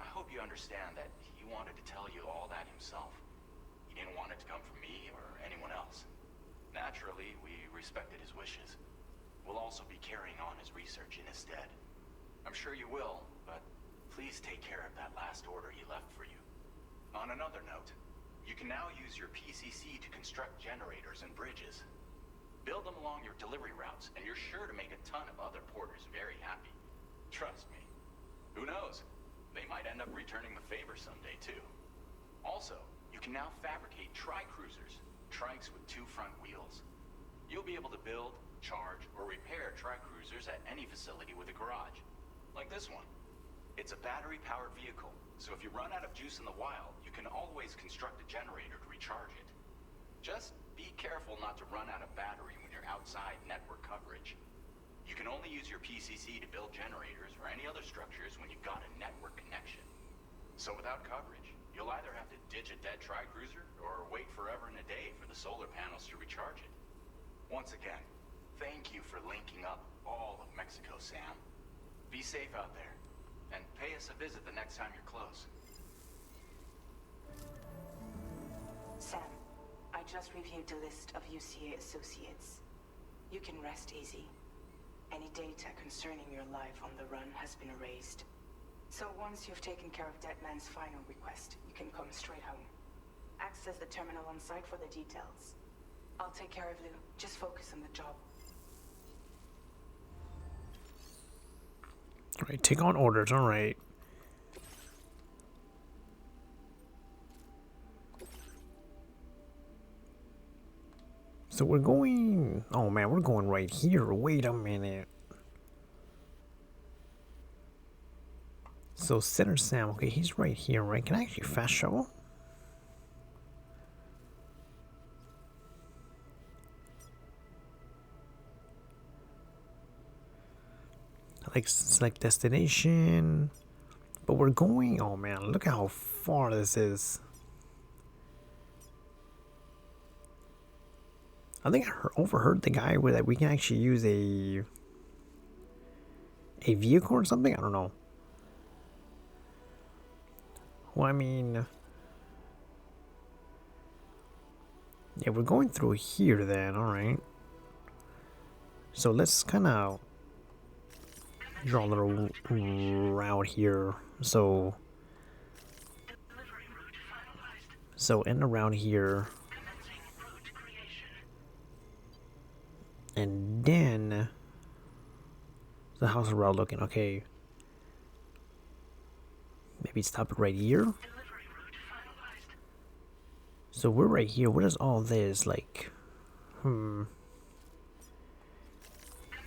I hope you understand that he wanted to tell you all that himself. He didn't want it to come from me or anyone else. Naturally, we respected his wishes. We'll also be carrying on his research in his stead. I'm sure you will, but please take care of that last order he left for you. On another note, you can now use your PCC to construct generators and bridges. Build them along your delivery routes, and you're sure to make a ton of other porters very happy. Trust me. Who knows? They might end up returning the favor someday, too. Also, you can now fabricate tri-cruisers, trikes with 2 front wheels. You'll be able to build, charge, or repair tri-cruisers at any facility with a garage. Like this one. It's a battery-powered vehicle, so if you run out of juice in the wild, you can always construct a generator to recharge it. Just be careful not to run out of battery when you're outside network coverage. You can only use your PCC to build generators or any other structures when you've got a network connection. So without coverage, you'll either have to ditch a dead tri-cruiser or wait forever and a day for the solar panels to recharge it. Once again, thank you for linking up all of Mexico, Sam. Be safe out there, and pay us a visit the next time you're close. Sam, I just reviewed the list of UCA associates. You can rest easy. Any data concerning your life on the run has been erased. So once you've taken care of Deadman's final request, you can come straight home. Access the terminal on site for the details. I'll take care of Lou. Just focus on the job. Alright, take on orders, alright. So we're going... Oh man, we're going right here. Wait a minute. So Center Sam, okay, he's right here, right? Can I actually fast shovel? Like select destination. But we're going... Oh man, look at how far this is. I think I overheard the guy where that we can actually use a vehicle or something. I don't know. Well, I mean, yeah, we're going through here then. All right. So let's kind of draw a little route here. So in around here. And then the house route looking okay. Maybe stop it right here. So we're right here. What is all this like? And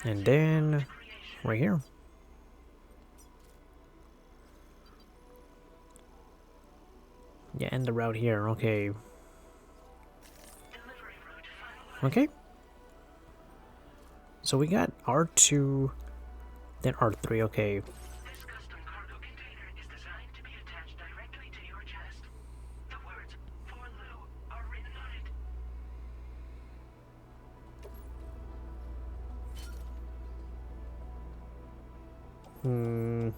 then right here. Yeah, end the route here. Okay. Okay. So we got R2, then R3, okay. This custom cargo container is designed to be attached directly to your chest. The words "For Lou" are written on it.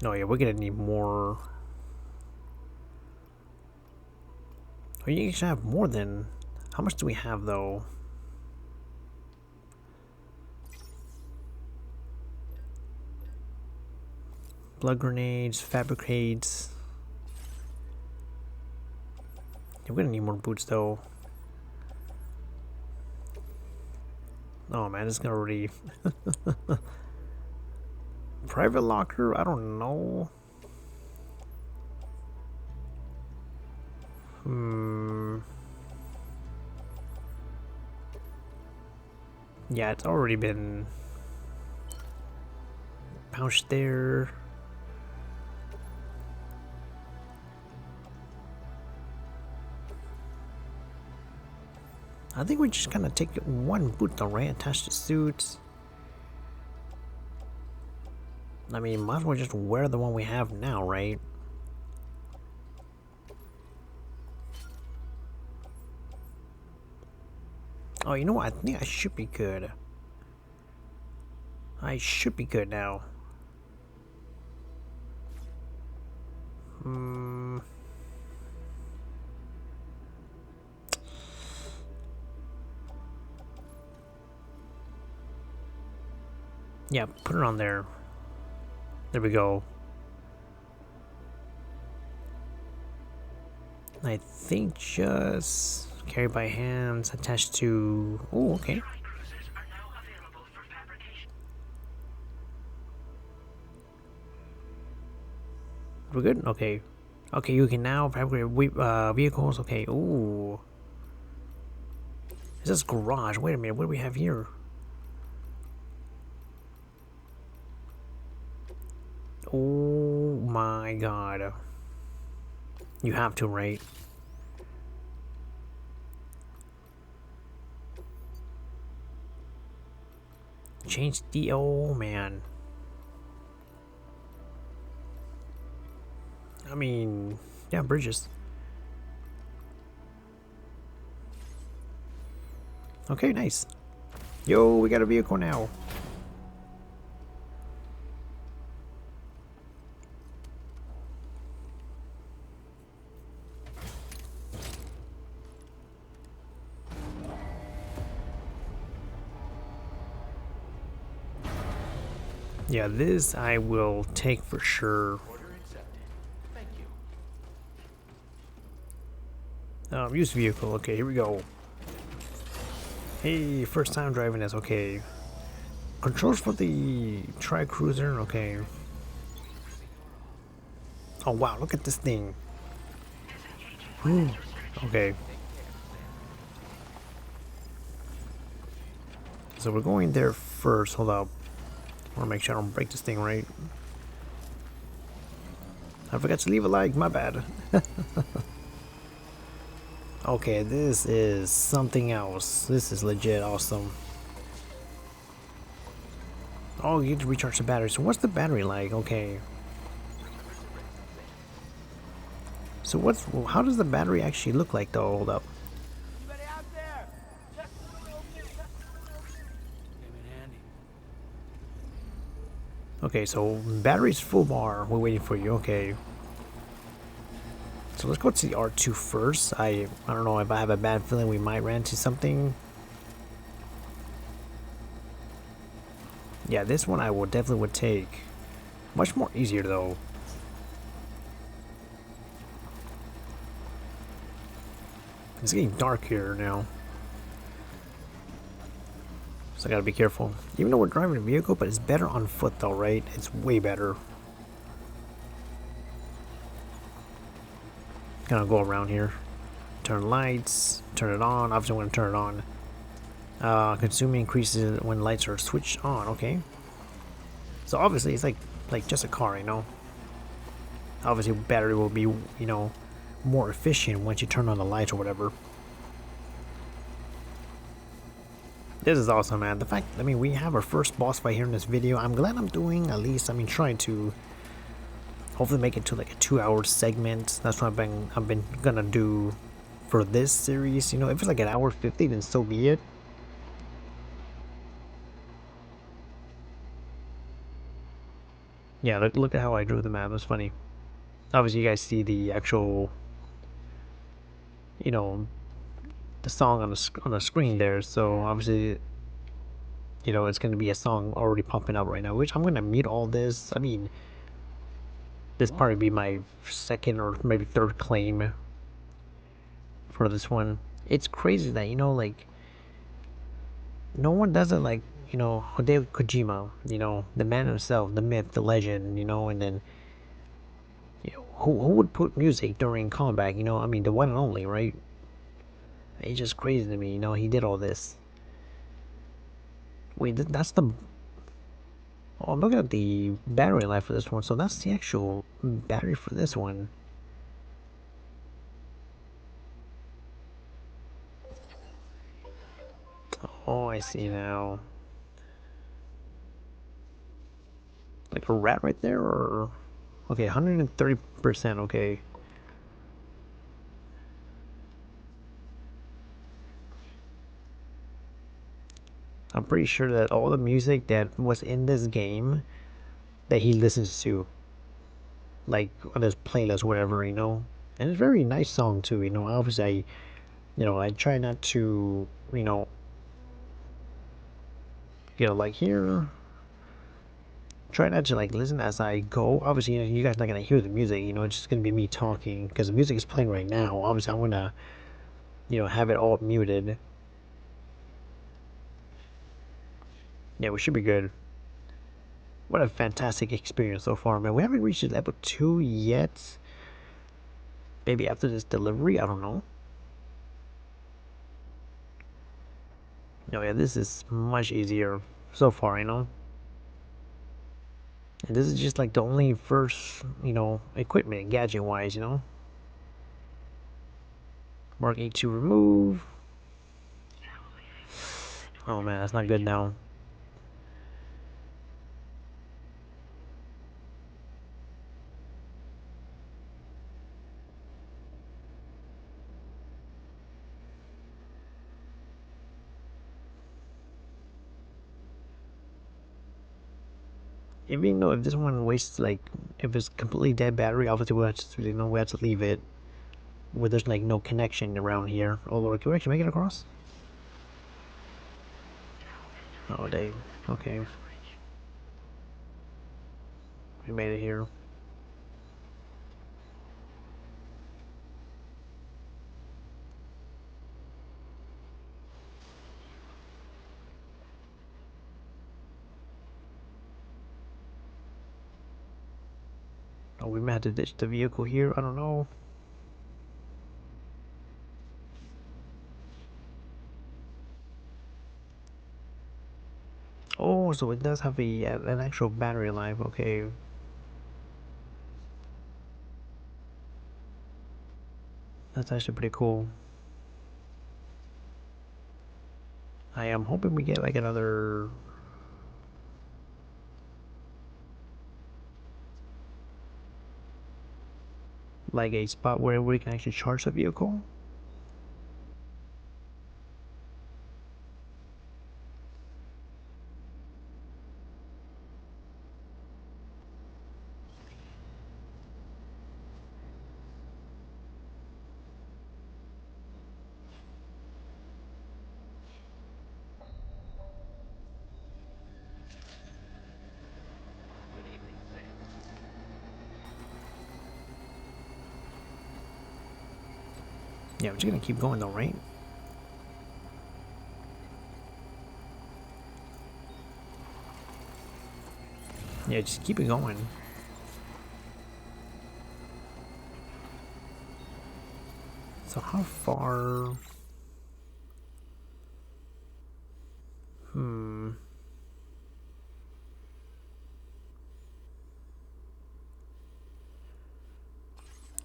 No, yeah, we're gonna need more. Oh, you actually have more than... How much do we have, though? Blood grenades, fabricates. Yeah, we're gonna need more boots, though. Oh, man, it's gonna already... Private locker? I don't know. Yeah, it's already been pouched there. I think we just kind of take one boot though, right? Attach the suits. I mean, might as well just wear the one we have now, right? Oh, you know what? I think I should be good. I should be good now. Yeah, put it on there. There we go. I think just carry by hands attached to... Oh, okay. We're good? Okay. Okay, you can now fabricate vehicles. Okay, ooh. Is this garage? Wait a minute, what do we have here? Oh my god. You have to, right? Change the... Oh man. I mean, yeah, bridges. Okay, nice. Yo, we got a vehicle now. Yeah, this I will take for sure. Use vehicle. Okay, here we go. Hey, first time driving this. Okay. Controls for the tri-cruiser, okay. Oh wow, look at this thing. Ooh, okay. So we're going there first. Hold up. I want to make sure I don't break this thing right. I forgot to leave a like, my bad. Okay, this is something else. This is legit awesome. Oh, you get to recharge the battery. So what's the battery like? Okay. So how does the battery actually look like though? Hold up. Okay, so battery's full bar. We're waiting for you. Okay. So let's go to the R2 first. I don't know if I have a bad feeling we might run into something. Yeah, this one I will definitely would take. Much more easier though. It's getting dark here now. So I gotta be careful. Even though we're driving a vehicle, but it's better on foot though, right? It's way better. Gonna go around here. Turn lights, turn it on. Obviously I'm gonna turn it on. Consuming increases when lights are switched on, okay. So obviously it's like just a car, you know. Obviously battery will be, you know, more efficient once you turn on the lights or whatever. This is awesome, man. The fact, I mean, we have our first boss fight here in this video. I'm glad I'm doing at least, I mean, trying to hopefully make it to like a 2-hour segment. That's what I've been gonna do for this series. You know, if it's like an hour 50, then so be it. Yeah, look at how I drew the map. It's funny. Obviously, you guys see the actual, you know, the song on the screen there. So obviously, you know, it's gonna be a song already popping up right now. Which I'm gonna mute all this. I mean, this probably be my second or maybe third claim for this one. It's crazy that, you know, like, no one does it like, you know, Hideo Kojima, you know, the man himself, the myth, the legend, you know, and then, you know, who would put music during combat, you know, I mean, the one and only, right? It's just crazy to me, you know, he did all this. Wait, that's the... Oh, I'm looking at the battery life for this one, so that's the actual battery for this one. Oh, I see now. Like a rat right there, or... Okay, 130%, okay. I'm pretty sure that all the music that was in this game that he listens to, like on his playlist, whatever, you know. And it's a very nice song too, you know. Obviously, I try not to, like here, try not to like listen as I go. Obviously, you guys not gonna hear the music, you know. It's just gonna be me talking because the music is playing right now. Obviously, I'm gonna, have it all muted. Yeah, we should be good. What a fantastic experience so far, man. We haven't reached level 2 yet. Maybe after this delivery, I don't know. No, yeah, this is much easier so far, you know. And this is just like the only first, equipment, gadget-wise, you know. Mark 8 to remove. Oh man, that's not good now. Even though if this one wastes, like, if it's completely dead battery, obviously we have to leave it where there's like no connection around here. Oh Lord, can we actually make it across? Oh dang. Okay. We made it here. Oh, we might have to ditch the vehicle here. I don't know. Oh, so it does have an actual battery life. Okay. That's actually pretty cool. I am hoping we get like another... like a spot where we can actually charge the vehicle. Yeah, we're just gonna keep going though, right? Yeah, just keep it going. So how far...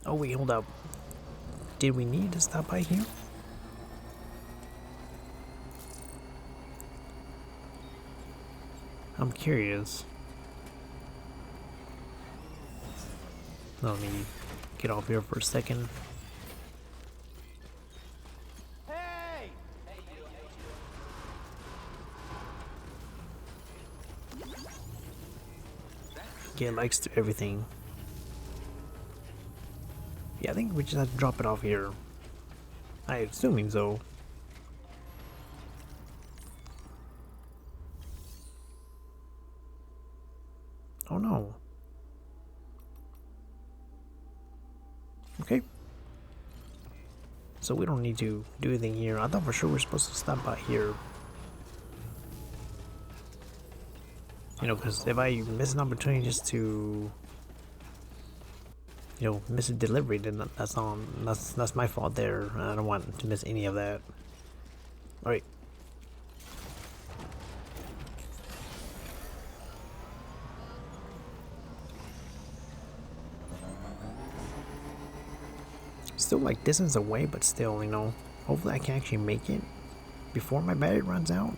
Oh wait, hold up. Did we need to stop by here? I'm curious. Let me get off here for a second. Hey! Get likes to everything. Yeah, I think we just have to drop it off here. I'm assuming so. Oh no. Okay. So we don't need to do anything here. I thought for sure we're supposed to stop by here. You know, because if I miss an opportunity just to, you know, miss a delivery, then that's my fault there. I don't want to miss any of that. All right. Still like distance away, but still, you know, hopefully I can actually make it before my battery runs out.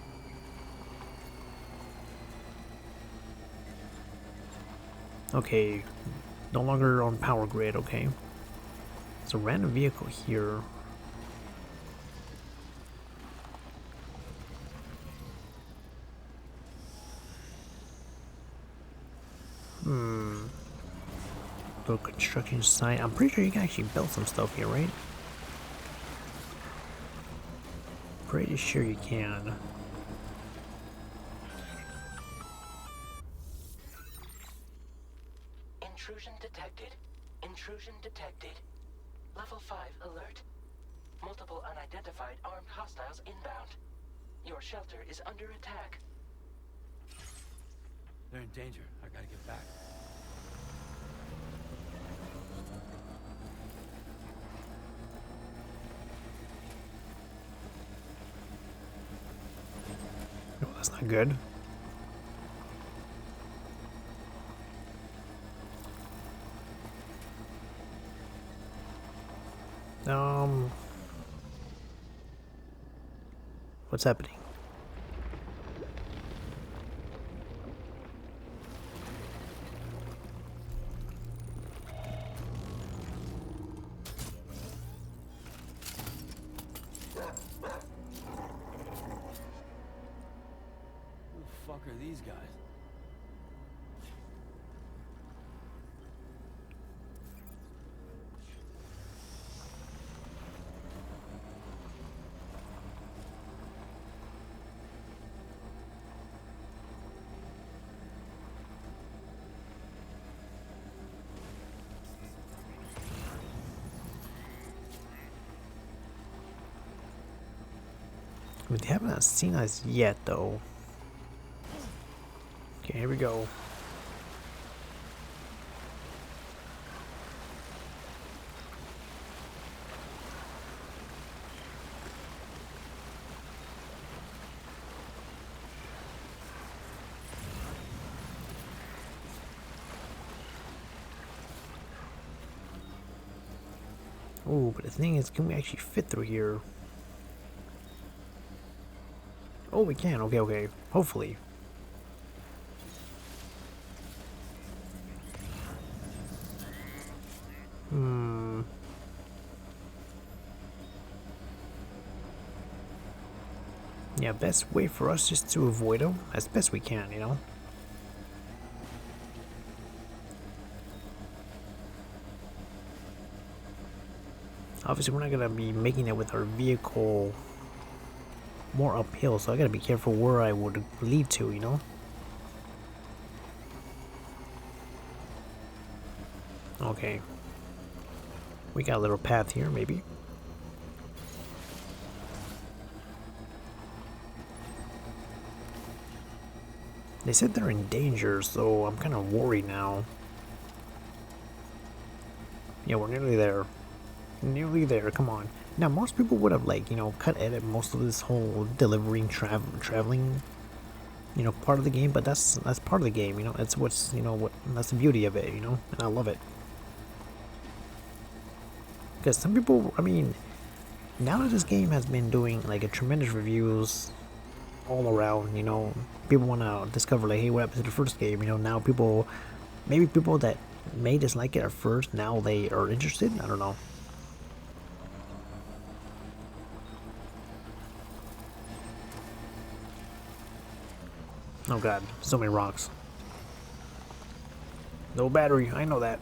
Okay, no longer on power grid. Okay, it's a random vehicle here. Little construction site. I'm pretty sure you can actually build some stuff here, right? Pretty sure you can. Intrusion detected. Intrusion detected. Level 5 alert. Multiple unidentified armed hostiles inbound. Your shelter is under attack. They're in danger. I gotta get back. Oh, that's not good. What's happening? Who the fuck are these guys? I mean, they haven't seen us yet, though. Okay, here we go. Oh, but the thing is, can we actually fit through here? Oh, we can. Okay, okay. Hopefully. Yeah, best way for us just to avoid them as best we can, you know? Obviously, we're not gonna be making it with our vehicle more uphill, so I gotta be careful where I would lead to, you know? Okay. We got a little path here, maybe. They said they're in danger, so I'm kind of worried now. Yeah, we're nearly there. Nearly there, come on. Now, most people would have, like, you know, cut edit most of this whole delivering, traveling, you know, part of the game, but that's part of the game, you know? It's what's, you know, that's the beauty of it, you know? And I love it. Because some people, I mean, now that this game has been doing, like, a tremendous reviews all around, you know, people want to discover, like, hey, what happened to the first game, you know? Now people, maybe people that may dislike it at first, now they are interested. I don't know. Oh god, so many rocks. No battery, I know that.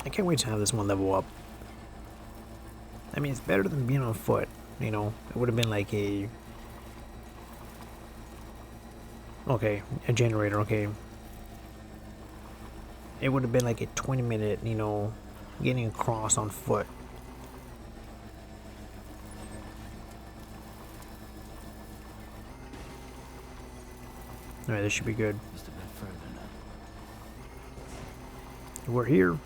I can't wait to have this one level up. I mean, it's better than being on foot, you know? It would have been like a... Okay, a generator, okay. It would have been like a 20-minute, you know, getting across on foot. Alright, this should be good. Just a bit further now. We're here.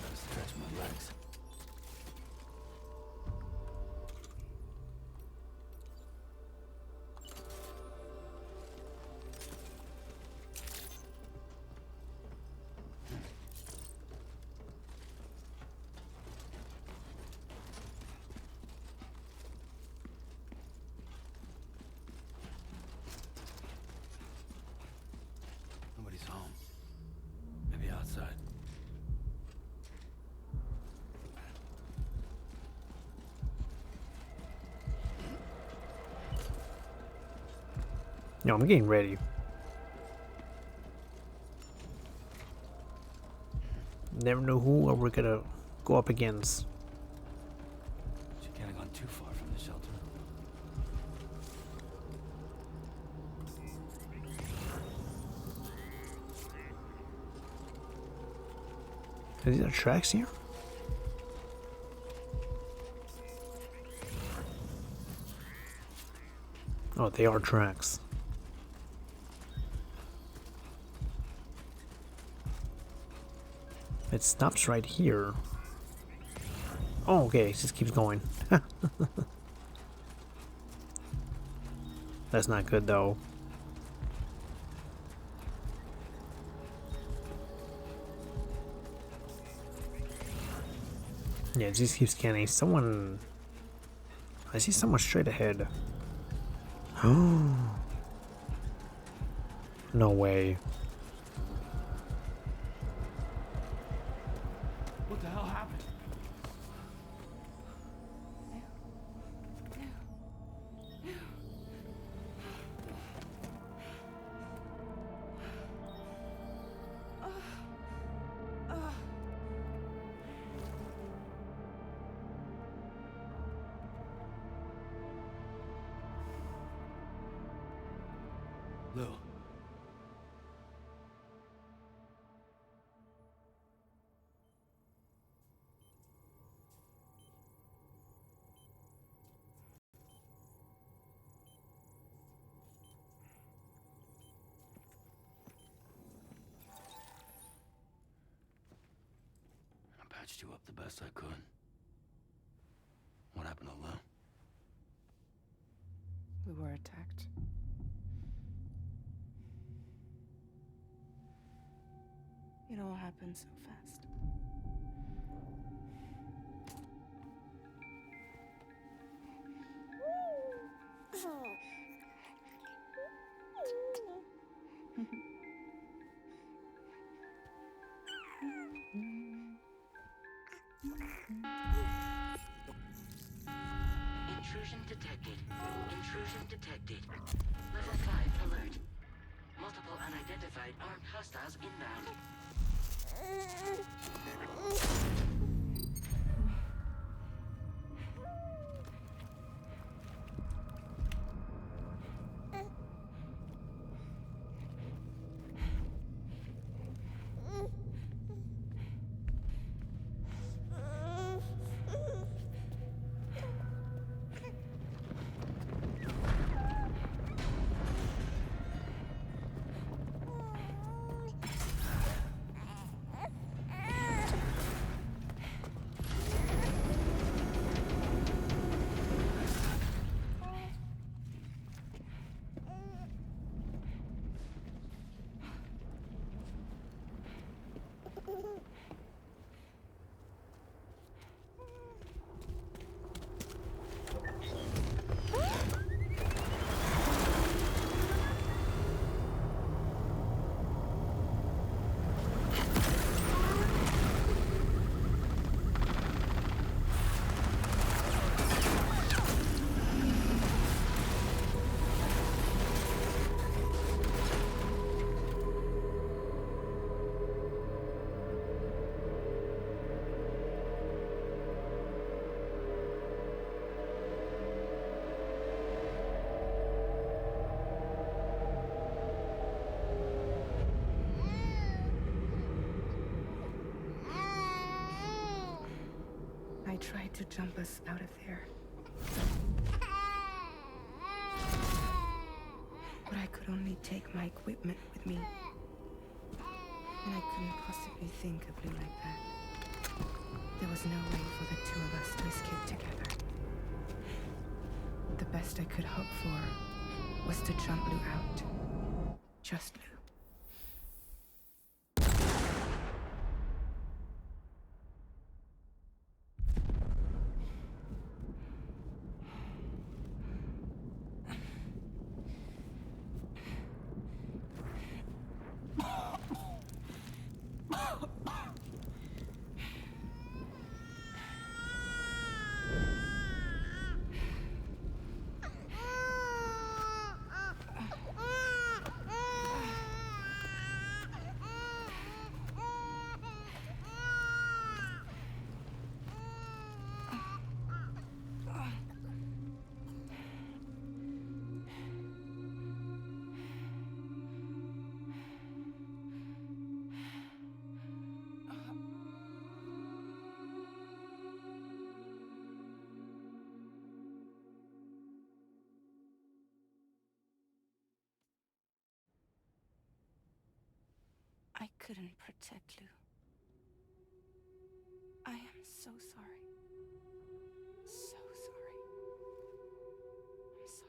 Gotta stretch my legs. Nobody's home. Maybe outside. No, I'm getting ready. Never know who we're gonna go up against. She can't have gone too far from the shelter. Are these tracks here? Oh, they are tracks. It stops right here. Oh, okay, it just keeps going. That's not good, though. Yeah, it just keeps scanning. Someone... I see someone straight ahead. No way. What the hell happened? Lou. I patched you up the best I could. What happened to Lou? We were It all happened so fast. Intrusion detected. Intrusion detected. Level 5 alert. Multiple unidentified armed hostiles inbound. I tried to jump us out of there. But I could only take my equipment with me. And I couldn't possibly think of Lou like that. There was no way for the two of us to escape together. The best I could hope for was to jump Lou out. Just Lou. I couldn't protect Lou. I am so sorry. So sorry. I'm sorry.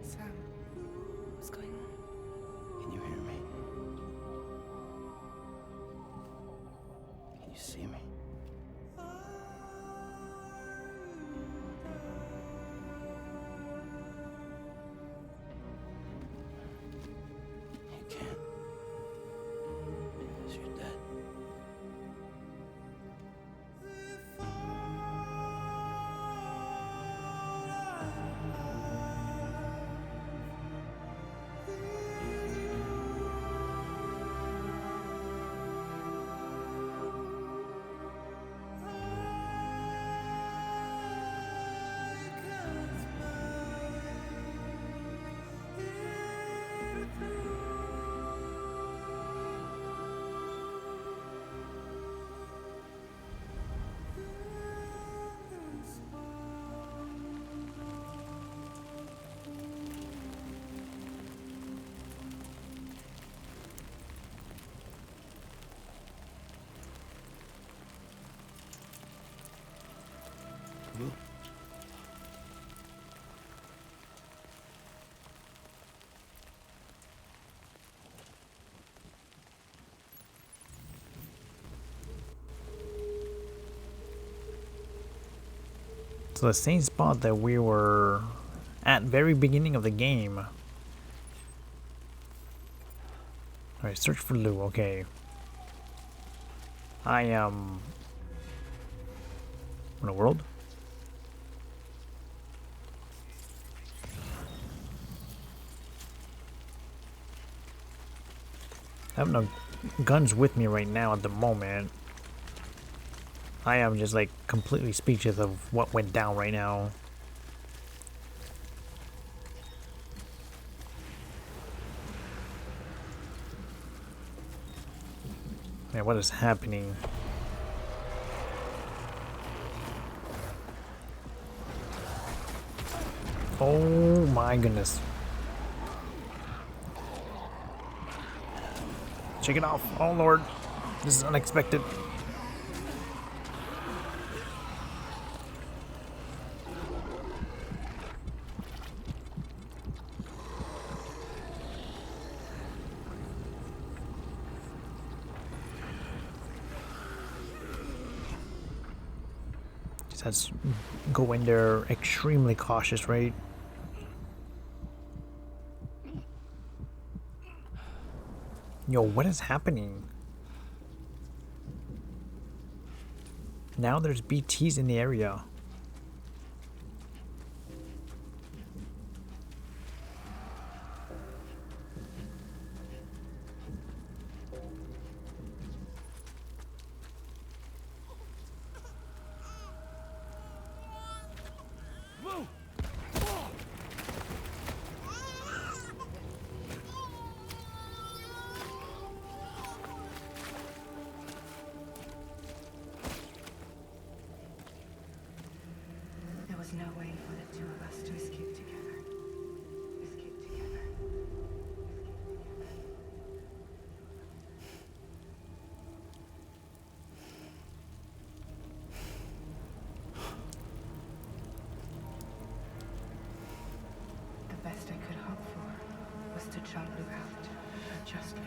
Sam, what's going on? Can you hear me? Can you see me? So the same spot that we were at very beginning of the game. Alright, search for Lou, okay. I am... in the world? I have no guns with me right now at the moment. I am just like completely speechless of what went down right now. Man, what is happening? Oh my goodness. Shake it off. Oh lord. This is unexpected. Just has to go in there extremely cautious, right? Yo, what is happening? Now there's BTs in the area. There was no way for the two of us to escape together. Escape together. The best I could hope for was to jump Lou out. Just Lou.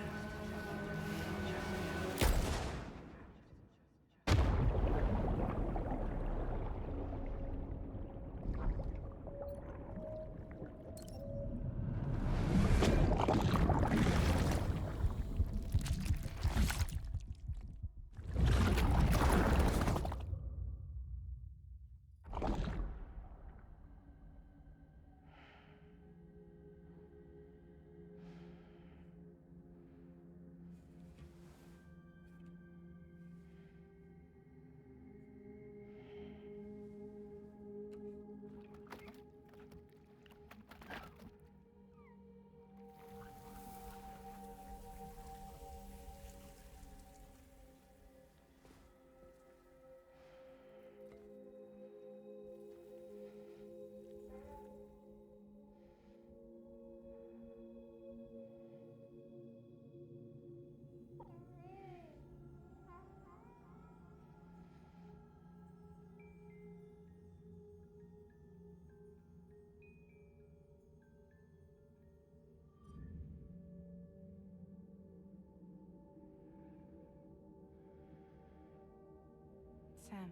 Sam,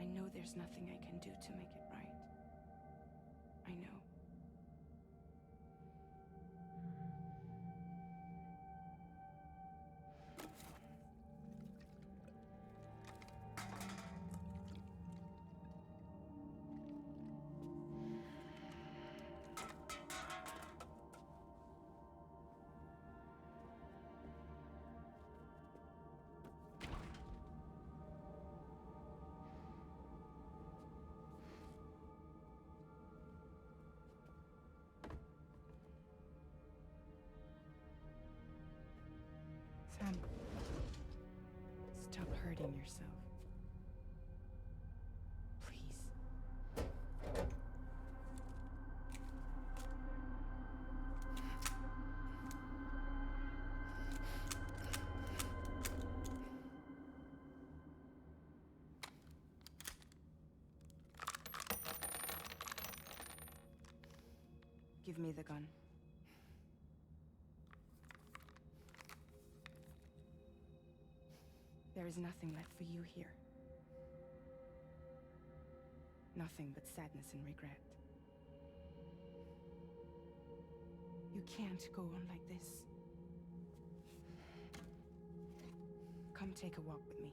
I know there's nothing I can do to make it right. I know. Sam, stop hurting yourself. Please. Give me the gun. There is nothing left for you here. Nothing but sadness and regret. You can't go on like this. Come take a walk with me.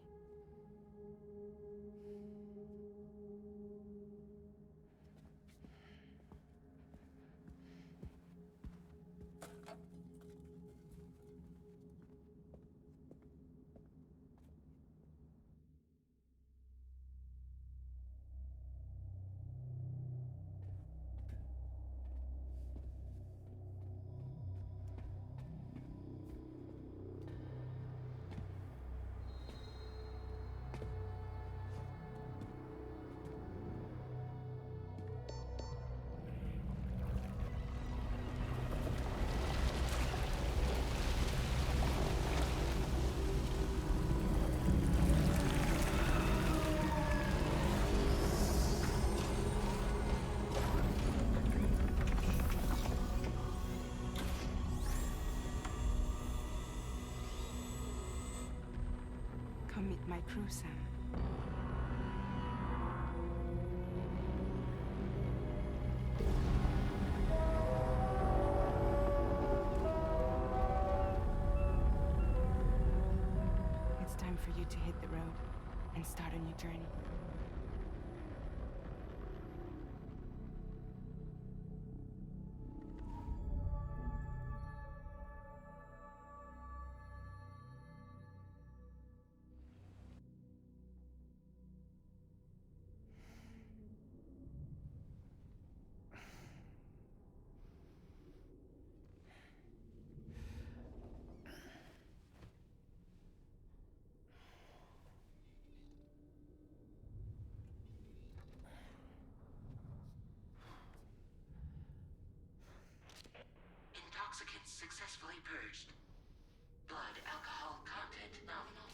Come meet my crew, Sam. It's time for you to hit the road and start a new journey. Intoxicants successfully purged. Blood alcohol content nominal.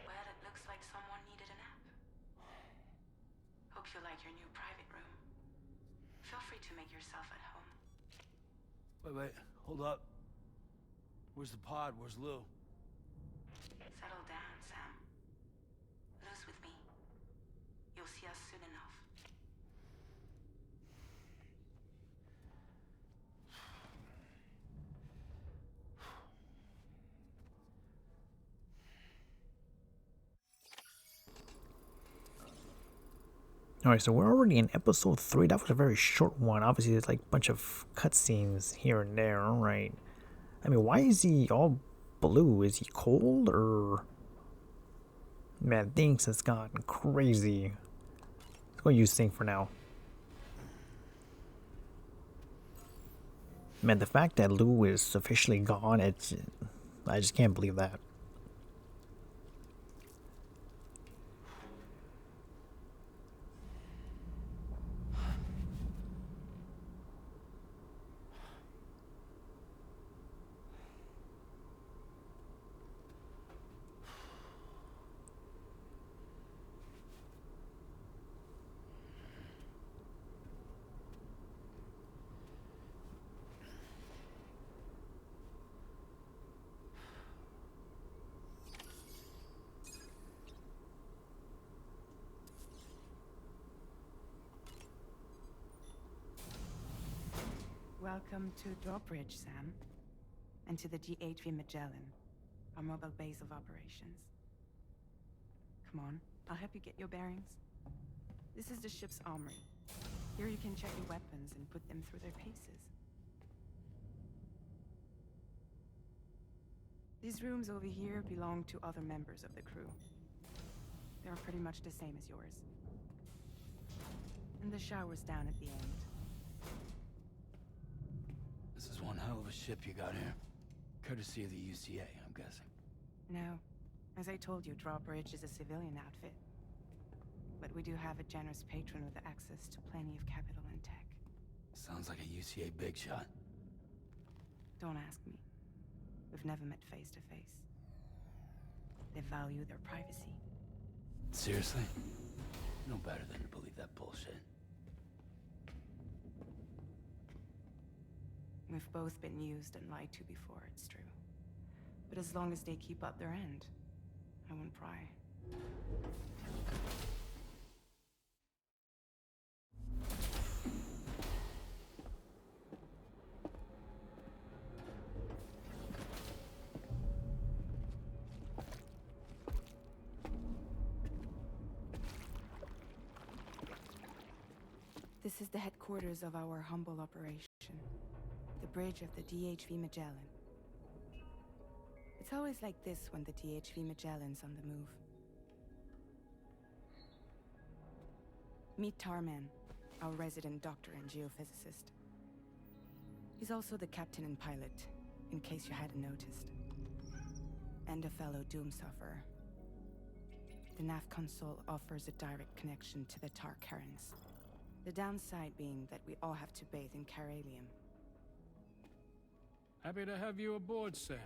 Well, it looks like someone needed a nap. Hope you like your new private room. Feel free to make yourself at home. Wait, hold up. Where's the pod? Where's Lou? Settle down, Sam. Lou's with me. You'll see us soon enough. Alright, so we're already in episode 3. That was a very short one. Obviously, there's like a bunch of cutscenes here and there, right? I mean, why is he all blue? Is he cold or... Man, things has gotten crazy. Let's go use Sync for now. Man, the fact that Lou is officially gone, I just can't believe that. Welcome to Drawbridge, Sam. And to the GHV Magellan, our mobile base of operations. Come on, I'll help you get your bearings. This is the ship's armory. Here you can check your weapons and put them through their paces. These rooms over here belong to other members of the crew. They're pretty much the same as yours. And the shower's down at the end. This is one hell of a ship you got here. Courtesy of the UCA, I'm guessing. No. As I told you, Drawbridge is a civilian outfit. But we do have a generous patron with access to plenty of capital and tech. Sounds like a UCA big shot. Don't ask me. We've never met face to face. They value their privacy. Seriously? No better than to believe that bullshit. We've both been used and lied to before, it's true. But as long as they keep up their end, I won't pry. This is the headquarters of our humble operation. The bridge of the DHV Magellan. It's always like this when the DHV Magellan's on the move. Meet Tarman, our resident doctor and geophysicist. He's also the captain and pilot, in case you hadn't noticed. And a fellow doom sufferer. The nav console offers a direct connection to the Tar currents. The downside being that we all have to bathe in caralium. Happy to have you aboard, Sam.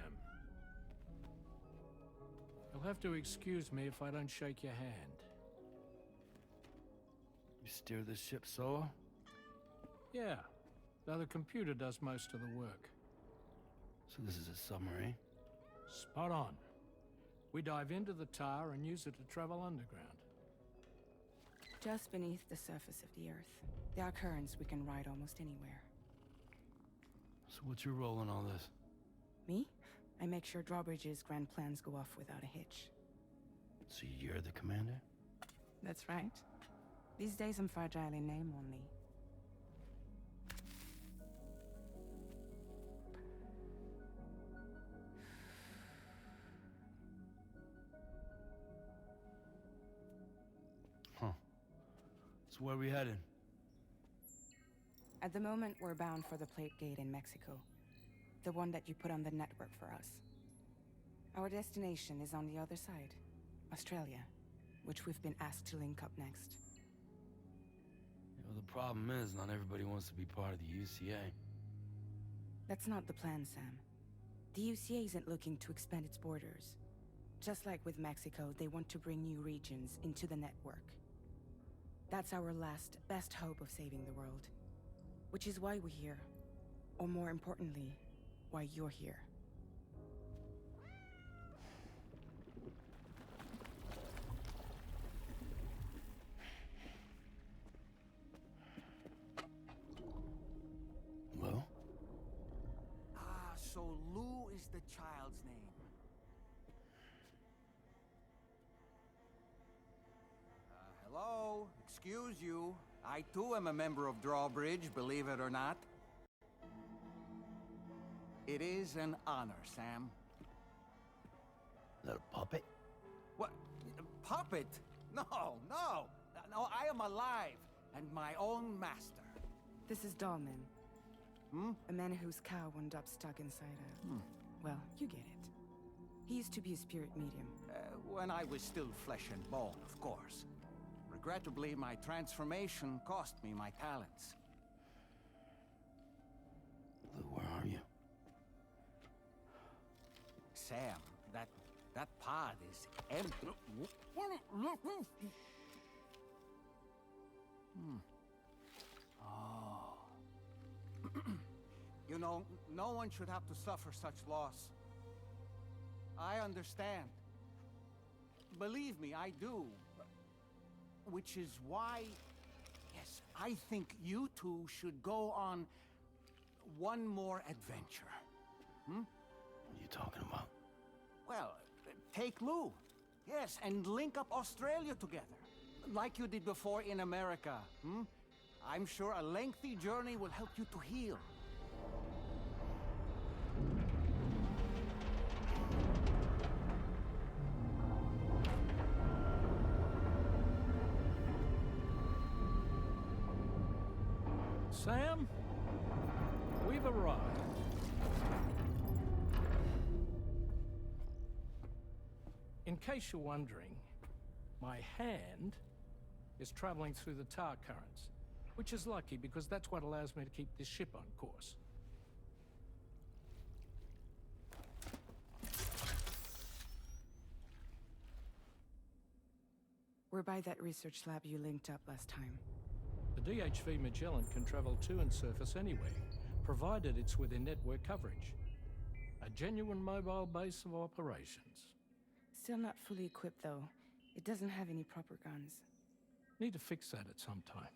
You'll have to excuse me if I don't shake your hand. You steer this ship solo? Yeah, though the computer does most of the work. So this is a submarine? Spot on. We dive into the tar and use it to travel underground. Just beneath the surface of the Earth, there are currents we can ride almost anywhere. So what's your role in all this? Me? I make sure Drawbridge's grand plans go off without a hitch. So you're the commander? That's right. These days I'm fragile in name only. So where are we headed? At the moment, we're bound for the Plate Gate in Mexico. The one that you put on the network for us. Our destination is on the other side, Australia, which we've been asked to link up next. You know, the problem is, not everybody wants to be part of the UCA. That's not the plan, Sam. The UCA isn't looking to expand its borders. Just like with Mexico, they want to bring new regions into the network. That's our last, best hope of saving the world. Which is why we're here. Or more importantly, why you're here. Well? So Lou is the child's name. Hello? Excuse you. I too am a member of Drawbridge, believe it or not. It is an honor, Sam. Is that a puppet? What? A puppet? No, no! No, I am alive, and my own master. This is Dolman. Hmm? A man whose cow wound up stuck inside a... Well, you get it. He used to be a spirit medium. When I was still flesh and bone, of course. Regrettably, my transformation cost me my talents. Lou, where are you? Sam, that pod is empty. Oh. You know, no one should have to suffer such loss. I understand. Believe me, I do. Which is why, yes, I think you two should go on one more adventure. What are you talking about? Well, take Lou. Yes, and link up Australia together. Like you did before in America. I'm sure a lengthy journey will help you to heal. Sam, we've arrived. In case you're wondering, my hand is traveling through the tar currents, which is lucky because that's what allows me to keep this ship on course. We're by that research lab you linked up last time. The DHV Magellan can travel to and surface anywhere, provided it's within network coverage. A genuine mobile base of operations. Still not fully equipped, though. It doesn't have any proper guns. Need to fix that at some time.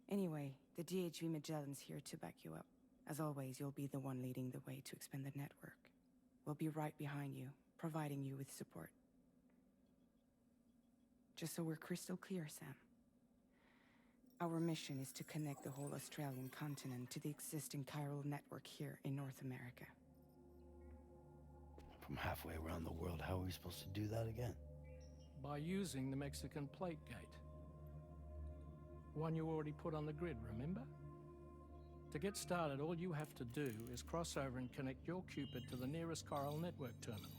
Anyway, the DHV Magellan's here to back you up. As always, you'll be the one leading the way to expand the network. We'll be right behind you, providing you with support. Just so we're crystal clear, Sam. Our mission is to connect the whole Australian continent to the existing chiral network here in North America. From halfway around the world, how are we supposed to do that again? By using the Mexican plate gate. One you already put on the grid, remember? To get started, all you have to do is cross over and connect your Cupid to the nearest chiral network terminal.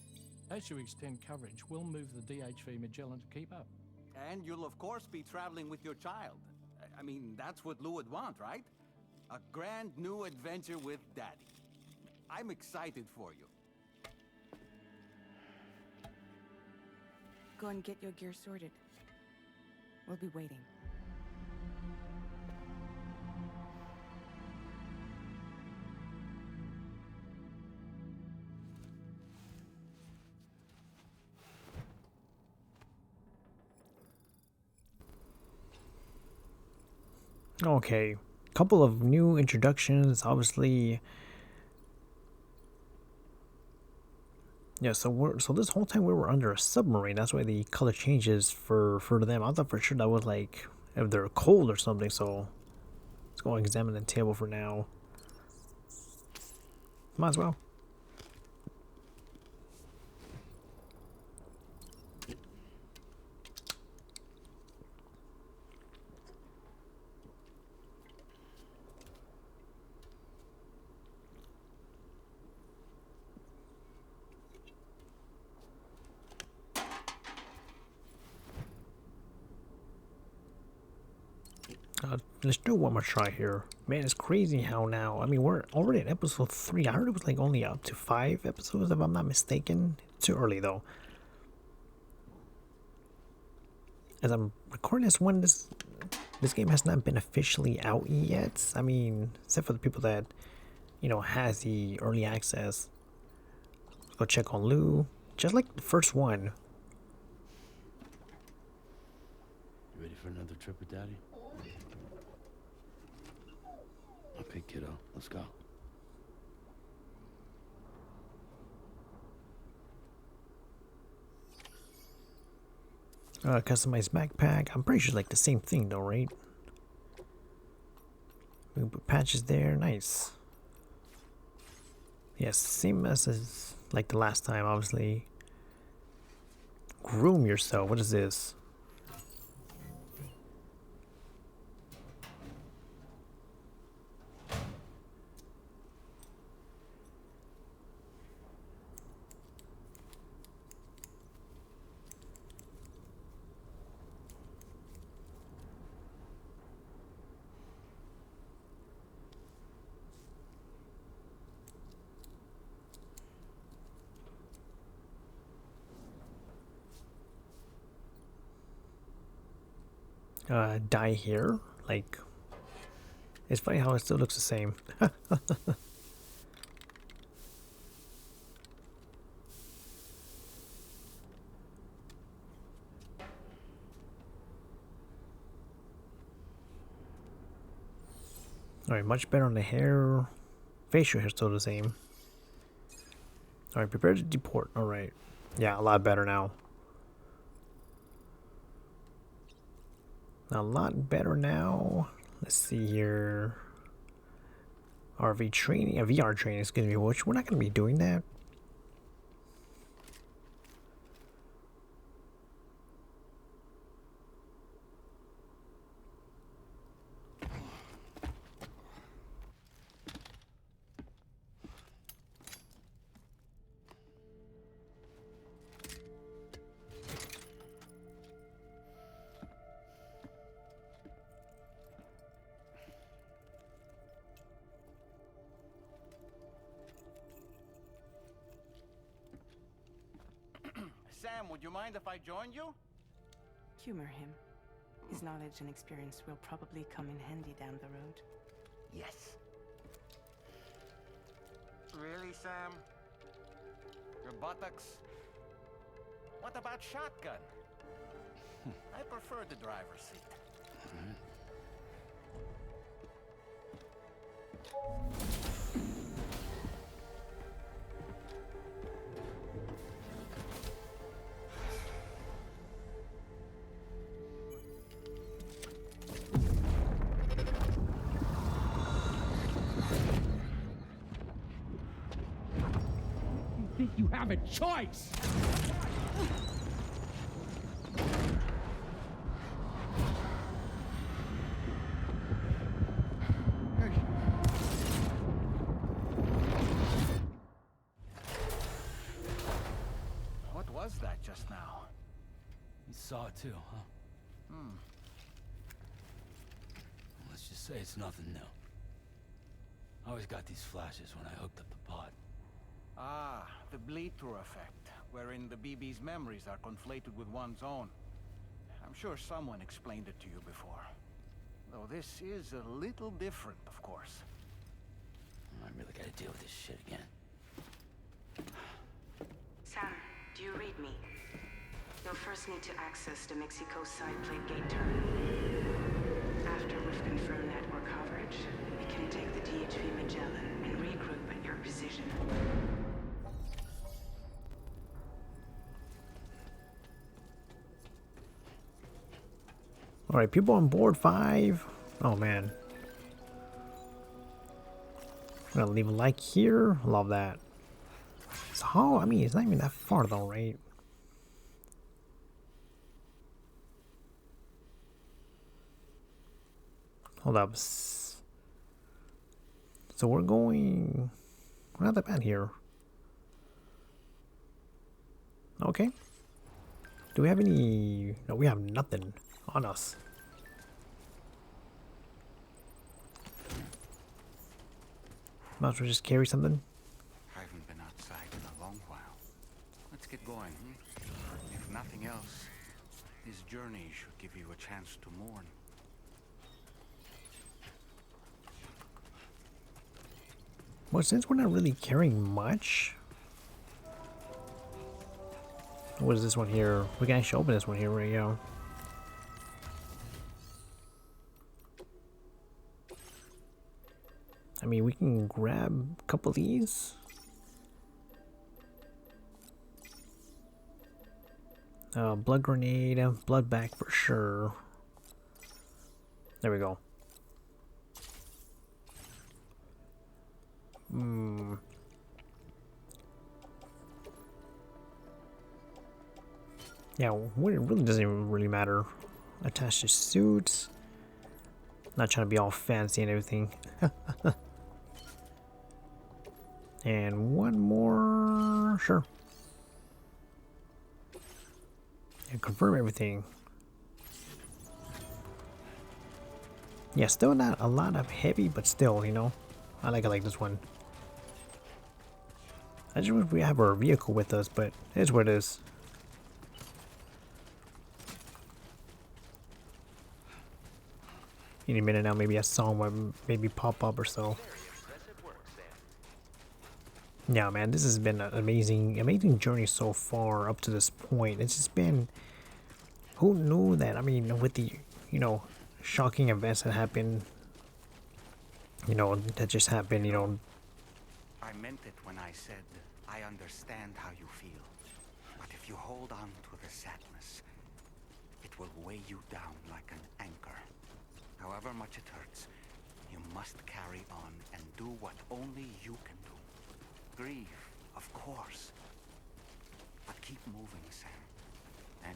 As you extend coverage, we'll move the DHV Magellan to keep up. And you'll of course be traveling with your child. I mean, that's what Lou would want, right? A grand new adventure with Daddy. I'm excited for you. Go and get your gear sorted. We'll be waiting. Okay, couple of new introductions, obviously. Yeah, so this whole time we were under a submarine. That's why the color changes for them. I thought for sure that was like if they're cold or something. So let's go examine the table for now. Might as well. Let's do one more try here. Man, it's crazy how now, I mean, we're already at episode 3. I heard it was like only up to 5 episodes if I'm not mistaken. Too early though. As I'm recording this one, this game has not been officially out yet. I mean, except for the people that, you know, has the early access. Let's go check on Lou. Just like the first one. You ready for another trip with Daddy? Okay, kiddo, let's go. Customized backpack. I'm pretty sure it's like the same thing though, right? We can put patches there. Nice. Yes, same as like the last time, obviously. Groom yourself. What is this? Dye hair, like it's funny how it still looks the same. Alright, much better on the hair. Facial hair still the same. Alright, prepare to deport. Alright. Yeah, a lot better now. A lot better now. Let's see here. RV training, VR training, excuse me, which we're not going to be doing that. Sam, would you mind if I joined you? Humor him. His knowledge and experience will probably come in handy down the road. Yes. Really, Sam? Your buttocks? What about shotgun? I prefer the driver's seat. Think you have a choice? What was that just now? You saw it too, huh? Let's just say it's nothing new. I always got these flashes when I hooked up the pod. Ah, the bleed-through effect, wherein the BB's memories are conflated with one's own. I'm sure someone explained it to you before. Though this is a little different, of course. I really gotta deal with this shit again. Sam, do you read me? You'll first need to access the Mexico side plate gate terminal. After we've confirmed network coverage, we can take the DHV Magellan and regroup at your position. All right, people on board 5. Oh man. I'm gonna leave a like here. Love that. So, I mean, it's not even that far though, right? Hold up. So we're going... We're not that bad here. Okay. Do we have any... No, we have nothing on us. Might as well just carry something. I haven't been outside in a long while. Let's get going, If nothing else, this journey should give you a chance to mourn. Well, since we're not really carrying much... What is this one here? We can actually open this one here, right? Yeah. I mean, we can grab a couple of these. Blood grenade, blood bag for sure. There we go. Yeah, it really doesn't even really matter. Attach the suit. Not trying to be all fancy and everything. And one more, sure. And confirm everything. Yeah, still not a lot of heavy, but still, you know, I like it like this one. I just wish we have our vehicle with us, but it is what it is. Any minute now, maybe a song will maybe pop up or so. Yeah, man, this has been an amazing journey so far up to this point. It's just been, who knew that? I mean, with the, you know, shocking events that happened, you know, that just happened, you know. I meant it when I said, I understand how you feel. But if you hold on to the sadness, it will weigh you down like an anchor. However much it hurts, you must carry on and do what only you can do. Grieve, of course. But keep moving, Sam. Then,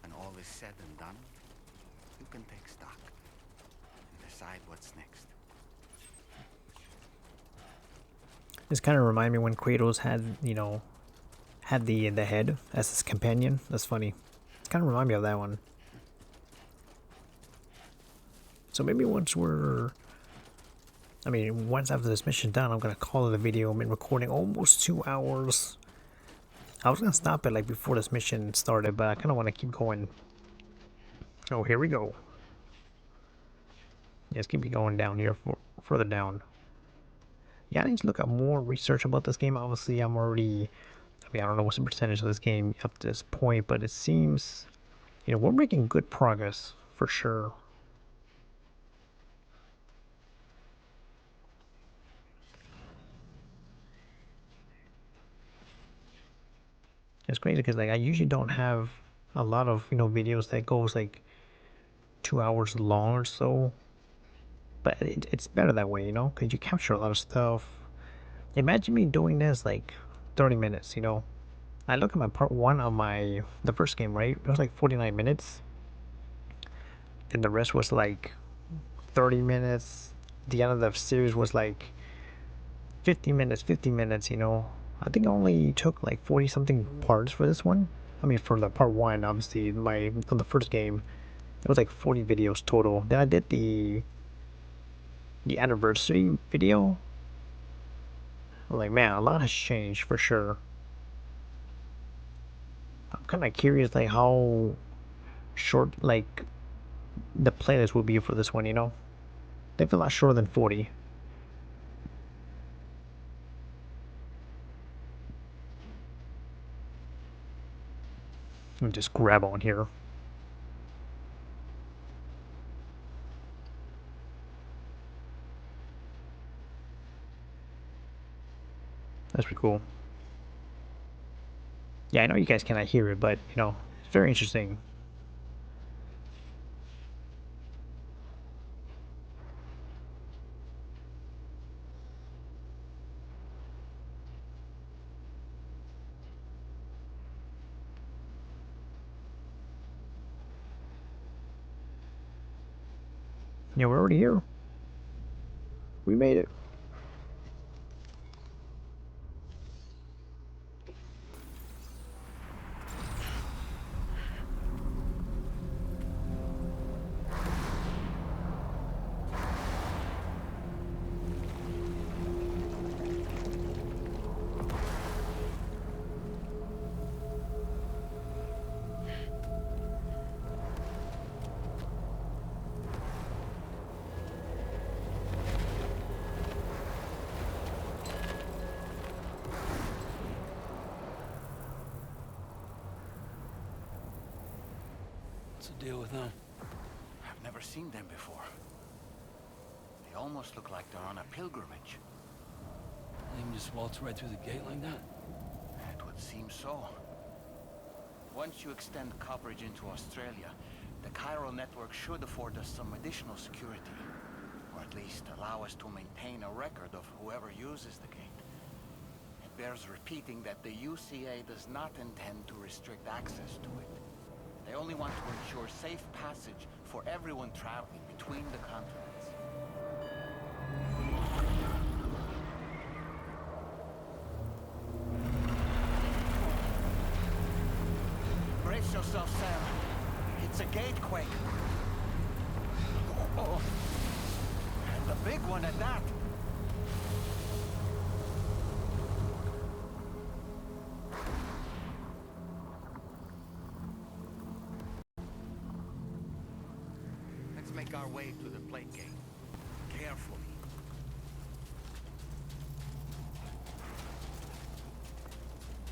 when all is said and done, you can take stock and decide what's next. This kind of reminded me when Kratos had, you know, had the head as his companion. That's funny. It kind of reminded me of that one. So maybe once we're... I mean, once after this mission done, I'm going to call it a video. I've been recording almost 2 hours. I was going to stop it like before this mission started, but I kind of want to keep going. Oh, here we go. Let's keep going down here, further down. Yeah, I need to look up more research about this game. Obviously, I mean, I don't know what's the percentage of this game up to this point, but it seems, we're making good progress for sure. It's crazy because like I usually don't have a lot of videos that goes like 2 hours long or so, but it's better that way, because you capture a lot of stuff. Imagine me doing this like 30 minutes. I look at my part one of the first game, right? It was like 49 minutes, and the rest was like 30 minutes. The end of the series was like 50 minutes, 50 minutes. I think I only took like 40 something parts for this one. I mean, for the part one, obviously, from the first game, it was like 40 videos total. Then I did the anniversary video. Like, man, a lot has changed for sure. I'm kind of curious, like, how short, like, the playlist will be for this one, They feel a lot shorter than 40. Let me just grab on here. That's pretty cool. Yeah, I know you guys cannot hear it, but, it's very interesting. Yeah, we're already here. We made it. What's the deal with them? I've never seen them before. They almost look like they're on a pilgrimage. They can just waltz right through the gate like that? It would seem so. Once you extend coverage into Australia, the chiral network should afford us some additional security. Or at least allow us to maintain a record of whoever uses the gate. It bears repeating that the UCA does not intend to restrict access to it. They only want to ensure safe passage for everyone traveling between the continents. Brace yourself, Sam. It's a gatequake. Oh. And a big one at that. Let's make our way to the plate gate. Carefully.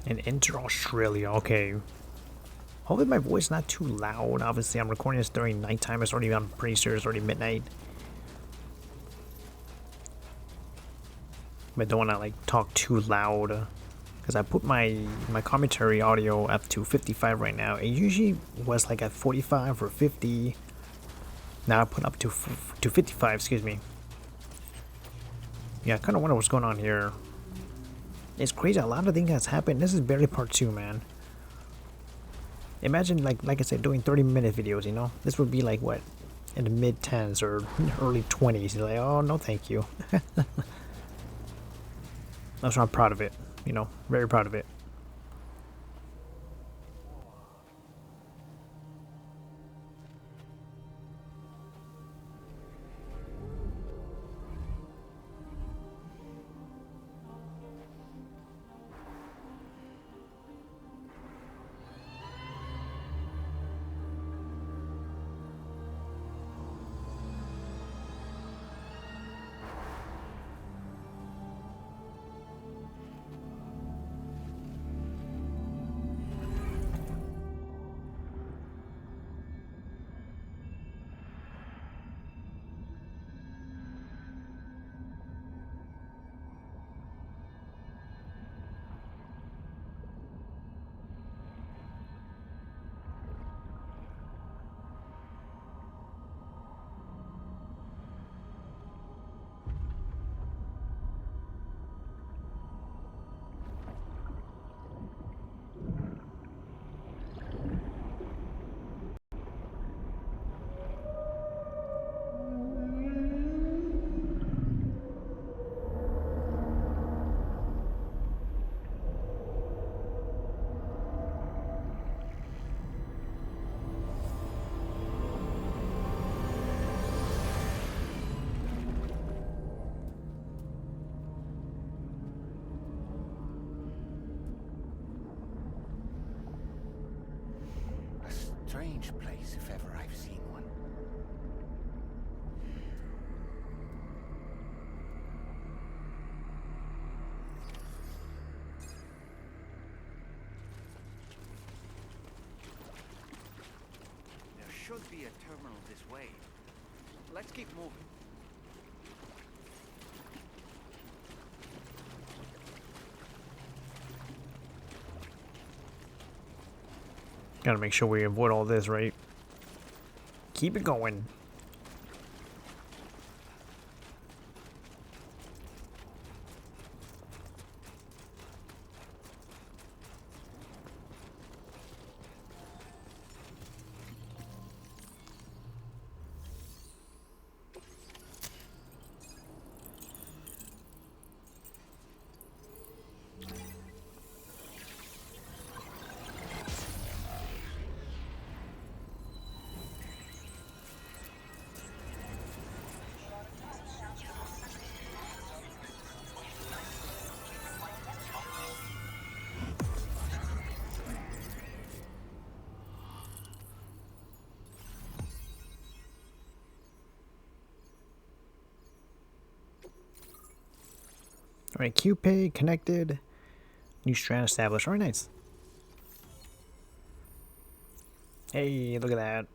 And enter Australia. Okay. Hopefully my voice is not too loud. Obviously, I'm recording this during nighttime. I'm pretty sure it's already midnight. But don't want to like talk too loud, because I put my commentary audio up to 55 right now. It usually was like at 45 or 50. Now I put up to 55. Excuse me. Yeah, I kind of wonder what's going on here. It's crazy. A lot of things has happened. This is barely part 2, man. Imagine, like I said, doing 30-minute videos, This would be like, what? In the mid-10s or early 20s. You're like, oh, no thank you. That's why I'm proud of it. Very proud of it. strange place if ever I've seen one. There should be a terminal this way. Let's keep moving. Gotta make sure we avoid all this, right? Keep it going. Alright, QPay connected. New strand established. Alright, nice. Hey, look at that.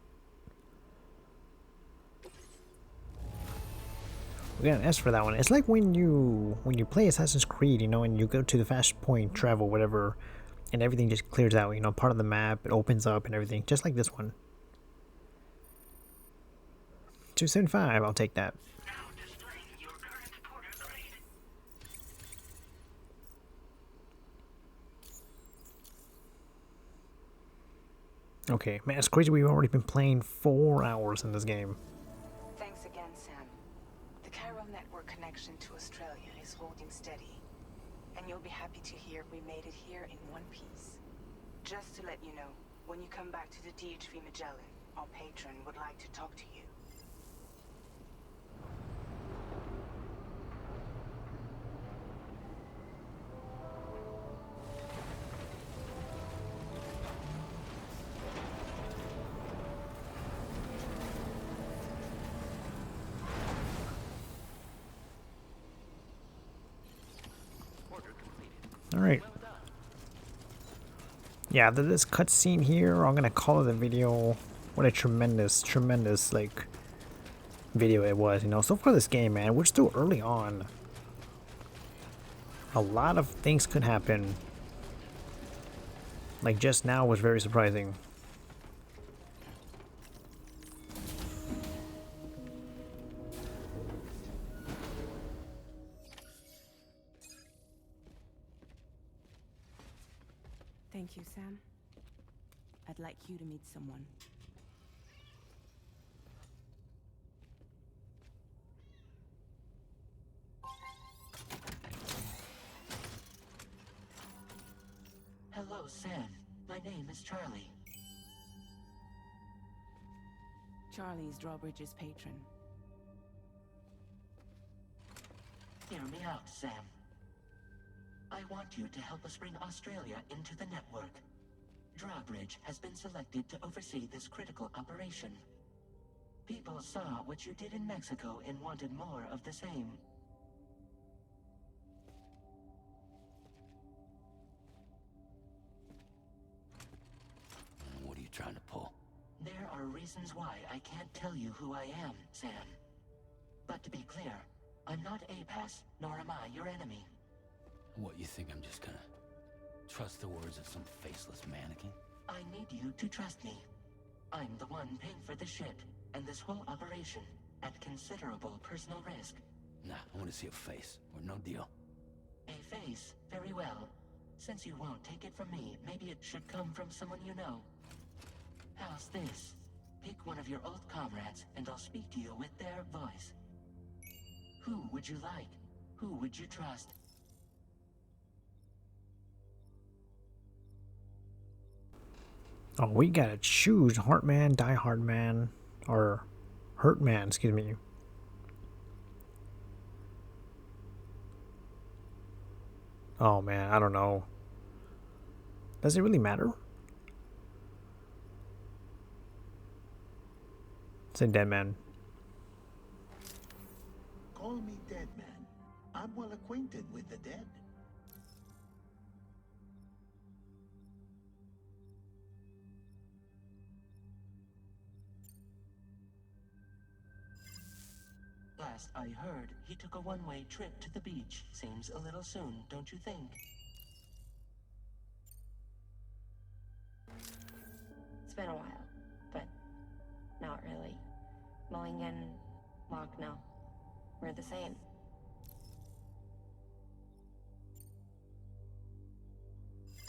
We got an S for that one. It's like when you play Assassin's Creed, you know, and you go to the fast point travel, whatever, and everything just clears out, you know, part of the map, it opens up and everything, just like this one. 275, I'll take that. Okay, man, it's crazy we've already been playing 4 hours in this game. Thanks again, Sam. The chiral network connection to Australia is holding steady. And you'll be happy to hear we made it here in one piece. Just to let you know, when you come back to the DHV Magellan, our patron would like to talk to you. Alright. Yeah, this cutscene here, I'm gonna call it a video. What a tremendous, like, video it was, you know. So far this game, man, we're still early on. A lot of things could happen. Like, just now was very surprising. Thank you, Sam. I'd like you to meet someone. Hello, Sam. My name is Charlie. Charlie's Drawbridge's patron. Hear me out, Sam. I want you to help us bring Australia into the network. Drawbridge has been selected to oversee this critical operation. People saw what you did in Mexico and wanted more of the same. What are you trying to pull? There are reasons why I can't tell you who I am, Sam. But to be clear, I'm not APAS, nor am I your enemy. What, you think I'm just gonna trust the words of some faceless mannequin? I need you to trust me. I'm the one paying for the shit, and this whole operation, at considerable personal risk. Nah, I want to see a face, or no deal. A face? Very well. Since you won't take it from me, maybe it should come from someone you know. How's this? Pick one of your old comrades, and I'll speak to you with their voice. Who would you like? Who would you trust? Oh, we gotta choose Heartman, Die Hard Man, or Hurt Man, excuse me. Oh man, I don't know. Does it really matter? It's a dead man. Call me dead man. I'm well acquainted with the dead. Last I heard, he took a one-way trip to the beach. Seems a little soon, don't you think? It's been a while, but not really. Mulligan, Locke, no. We're the same.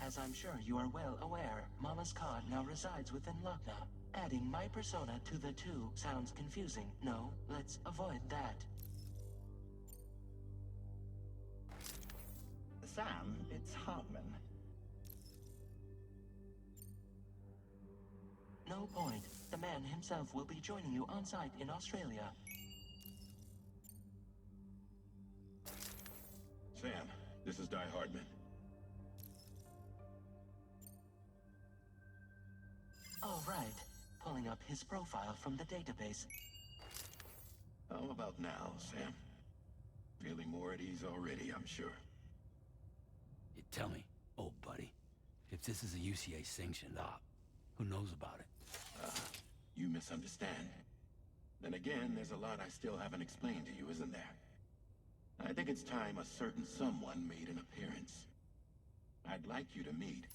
As I'm sure you are well aware, Mama's Cod now resides within Lochna. Adding my persona to the two sounds confusing. No, let's avoid that. Sam, it's Hartman. No point. The man himself will be joining you on site in Australia. Sam, this is Di Hardman. All right. Pulling up his profile from the database. How about now, Sam? Feeling more at ease already, I'm sure. You tell me, old buddy, if this is a UCA sanctioned op, who knows about it? You misunderstand. Then again, there's a lot I still haven't explained to you, isn't there? I think it's time a certain someone made an appearance. I'd like you to meet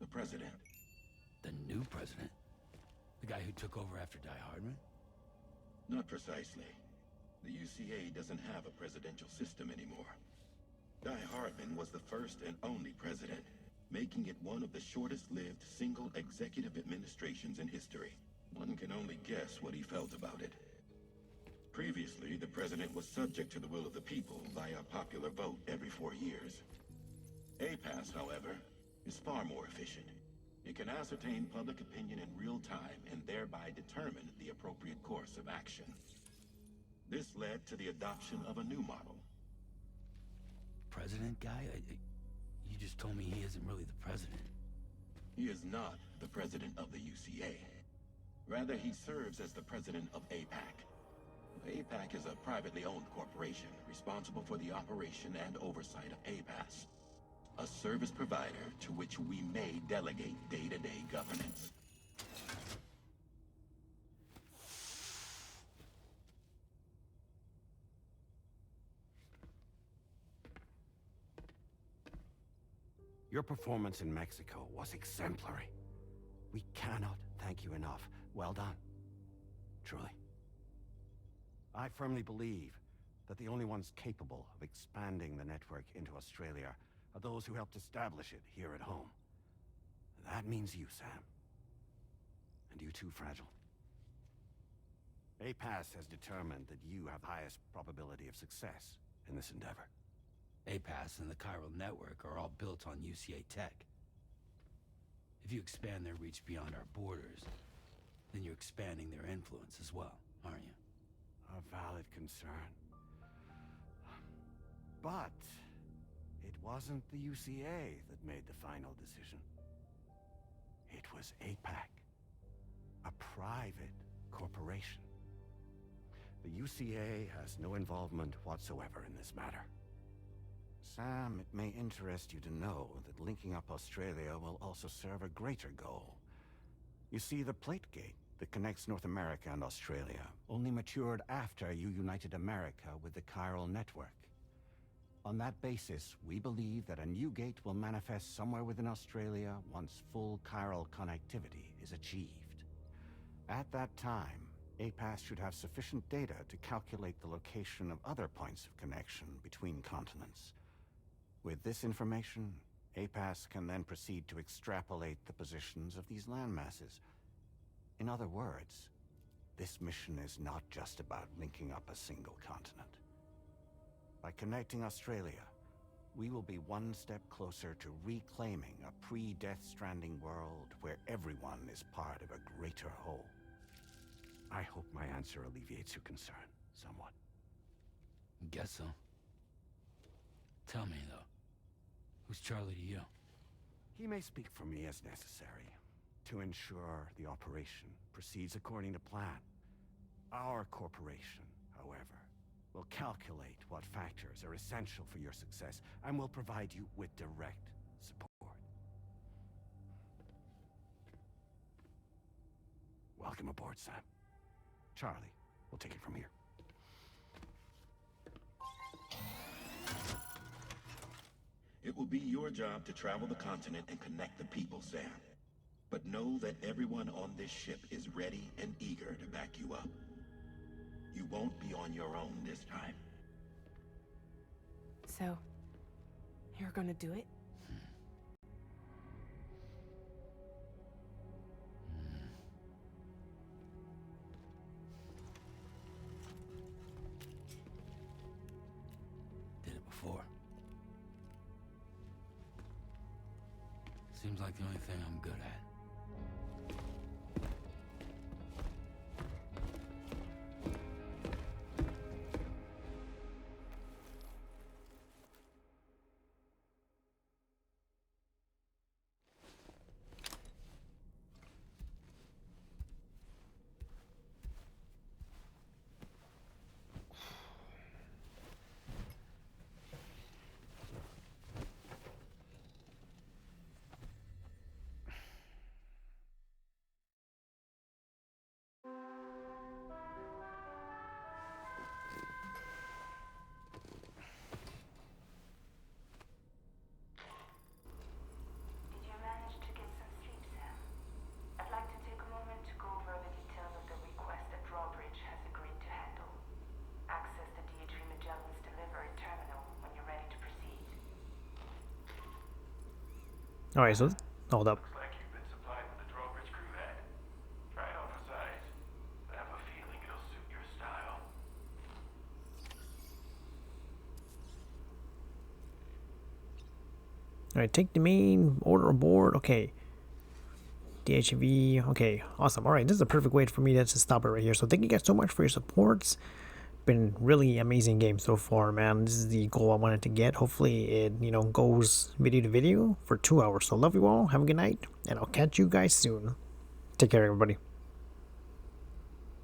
the president. The new president? The guy who took over after Die Hardman? Not precisely. The UCA doesn't have a presidential system anymore. Die Hardman was the first and only president, making it one of the shortest-lived single executive administrations in history. One can only guess what he felt about it. Previously, the president was subject to the will of the people via popular vote every 4 years. APAS, however, is far more efficient. It can ascertain public opinion in real time and thereby determine the appropriate course of action. This led to the adoption of a new model. President guy? You just told me he isn't really the president. He is not the president of the UCA. Rather, he serves as the president of APAC. APAC is a privately owned corporation responsible for the operation and oversight of APAS, a service provider to which we may delegate day-to-day governance. Your performance in Mexico was exemplary. We cannot thank you enough. Well done. Truly. I firmly believe that the only ones capable of expanding the network into Australia are those who helped establish it here at home. That means you, Sam. And you too, Fragile. APAS has determined that you have the highest probability of success in this endeavor. APAS and the chiral network are all built on UCA tech. If you expand their reach beyond our borders, then you're expanding their influence as well, aren't you? A valid concern. But it wasn't the UCA that made the final decision. It was APAC, a private corporation. The UCA has no involvement whatsoever in this matter. Sam, it may interest you to know that linking up Australia will also serve a greater goal. You see, the plate gate that connects North America and Australia only matured after you united America with the chiral network. On that basis, we believe that a new gate will manifest somewhere within Australia once full chiral connectivity is achieved. At that time, APAS should have sufficient data to calculate the location of other points of connection between continents. With this information, APAS can then proceed to extrapolate the positions of these landmasses. In other words, this mission is not just about linking up a single continent. By connecting Australia, we will be one step closer to reclaiming a pre-Death Stranding world where everyone is part of a greater whole. I hope my answer alleviates your concern somewhat. Guess so. Tell me, though, who's Charlie to you? He may speak for me as necessary to ensure the operation proceeds according to plan. Our corporation, however, will calculate what factors are essential for your success and will provide you with direct support. Welcome aboard, Sam. Charlie, we'll take it from here. It will be your job to travel the continent and connect the people, Sam. But know that everyone on this ship is ready and eager to back you up. You won't be on your own this time. So, you're gonna do it? Did it before. Seems like the only thing I'm good at. Alright, so hold up. Looks like you've been supplied with the drawbridge crew head. Try it on for size. I have a feeling it'll suit your style. Alright, take the main order aboard. Okay. DHV. Okay, awesome. Alright, this is a perfect way for me to stop it right here. So thank you guys so much for your supports. Been really amazing game so far, man. This is the goal I wanted to get. Hopefully it, you know, goes video to video for 2 hours. So love you all. Have a good night, and I'll catch you guys soon. Take care, everybody.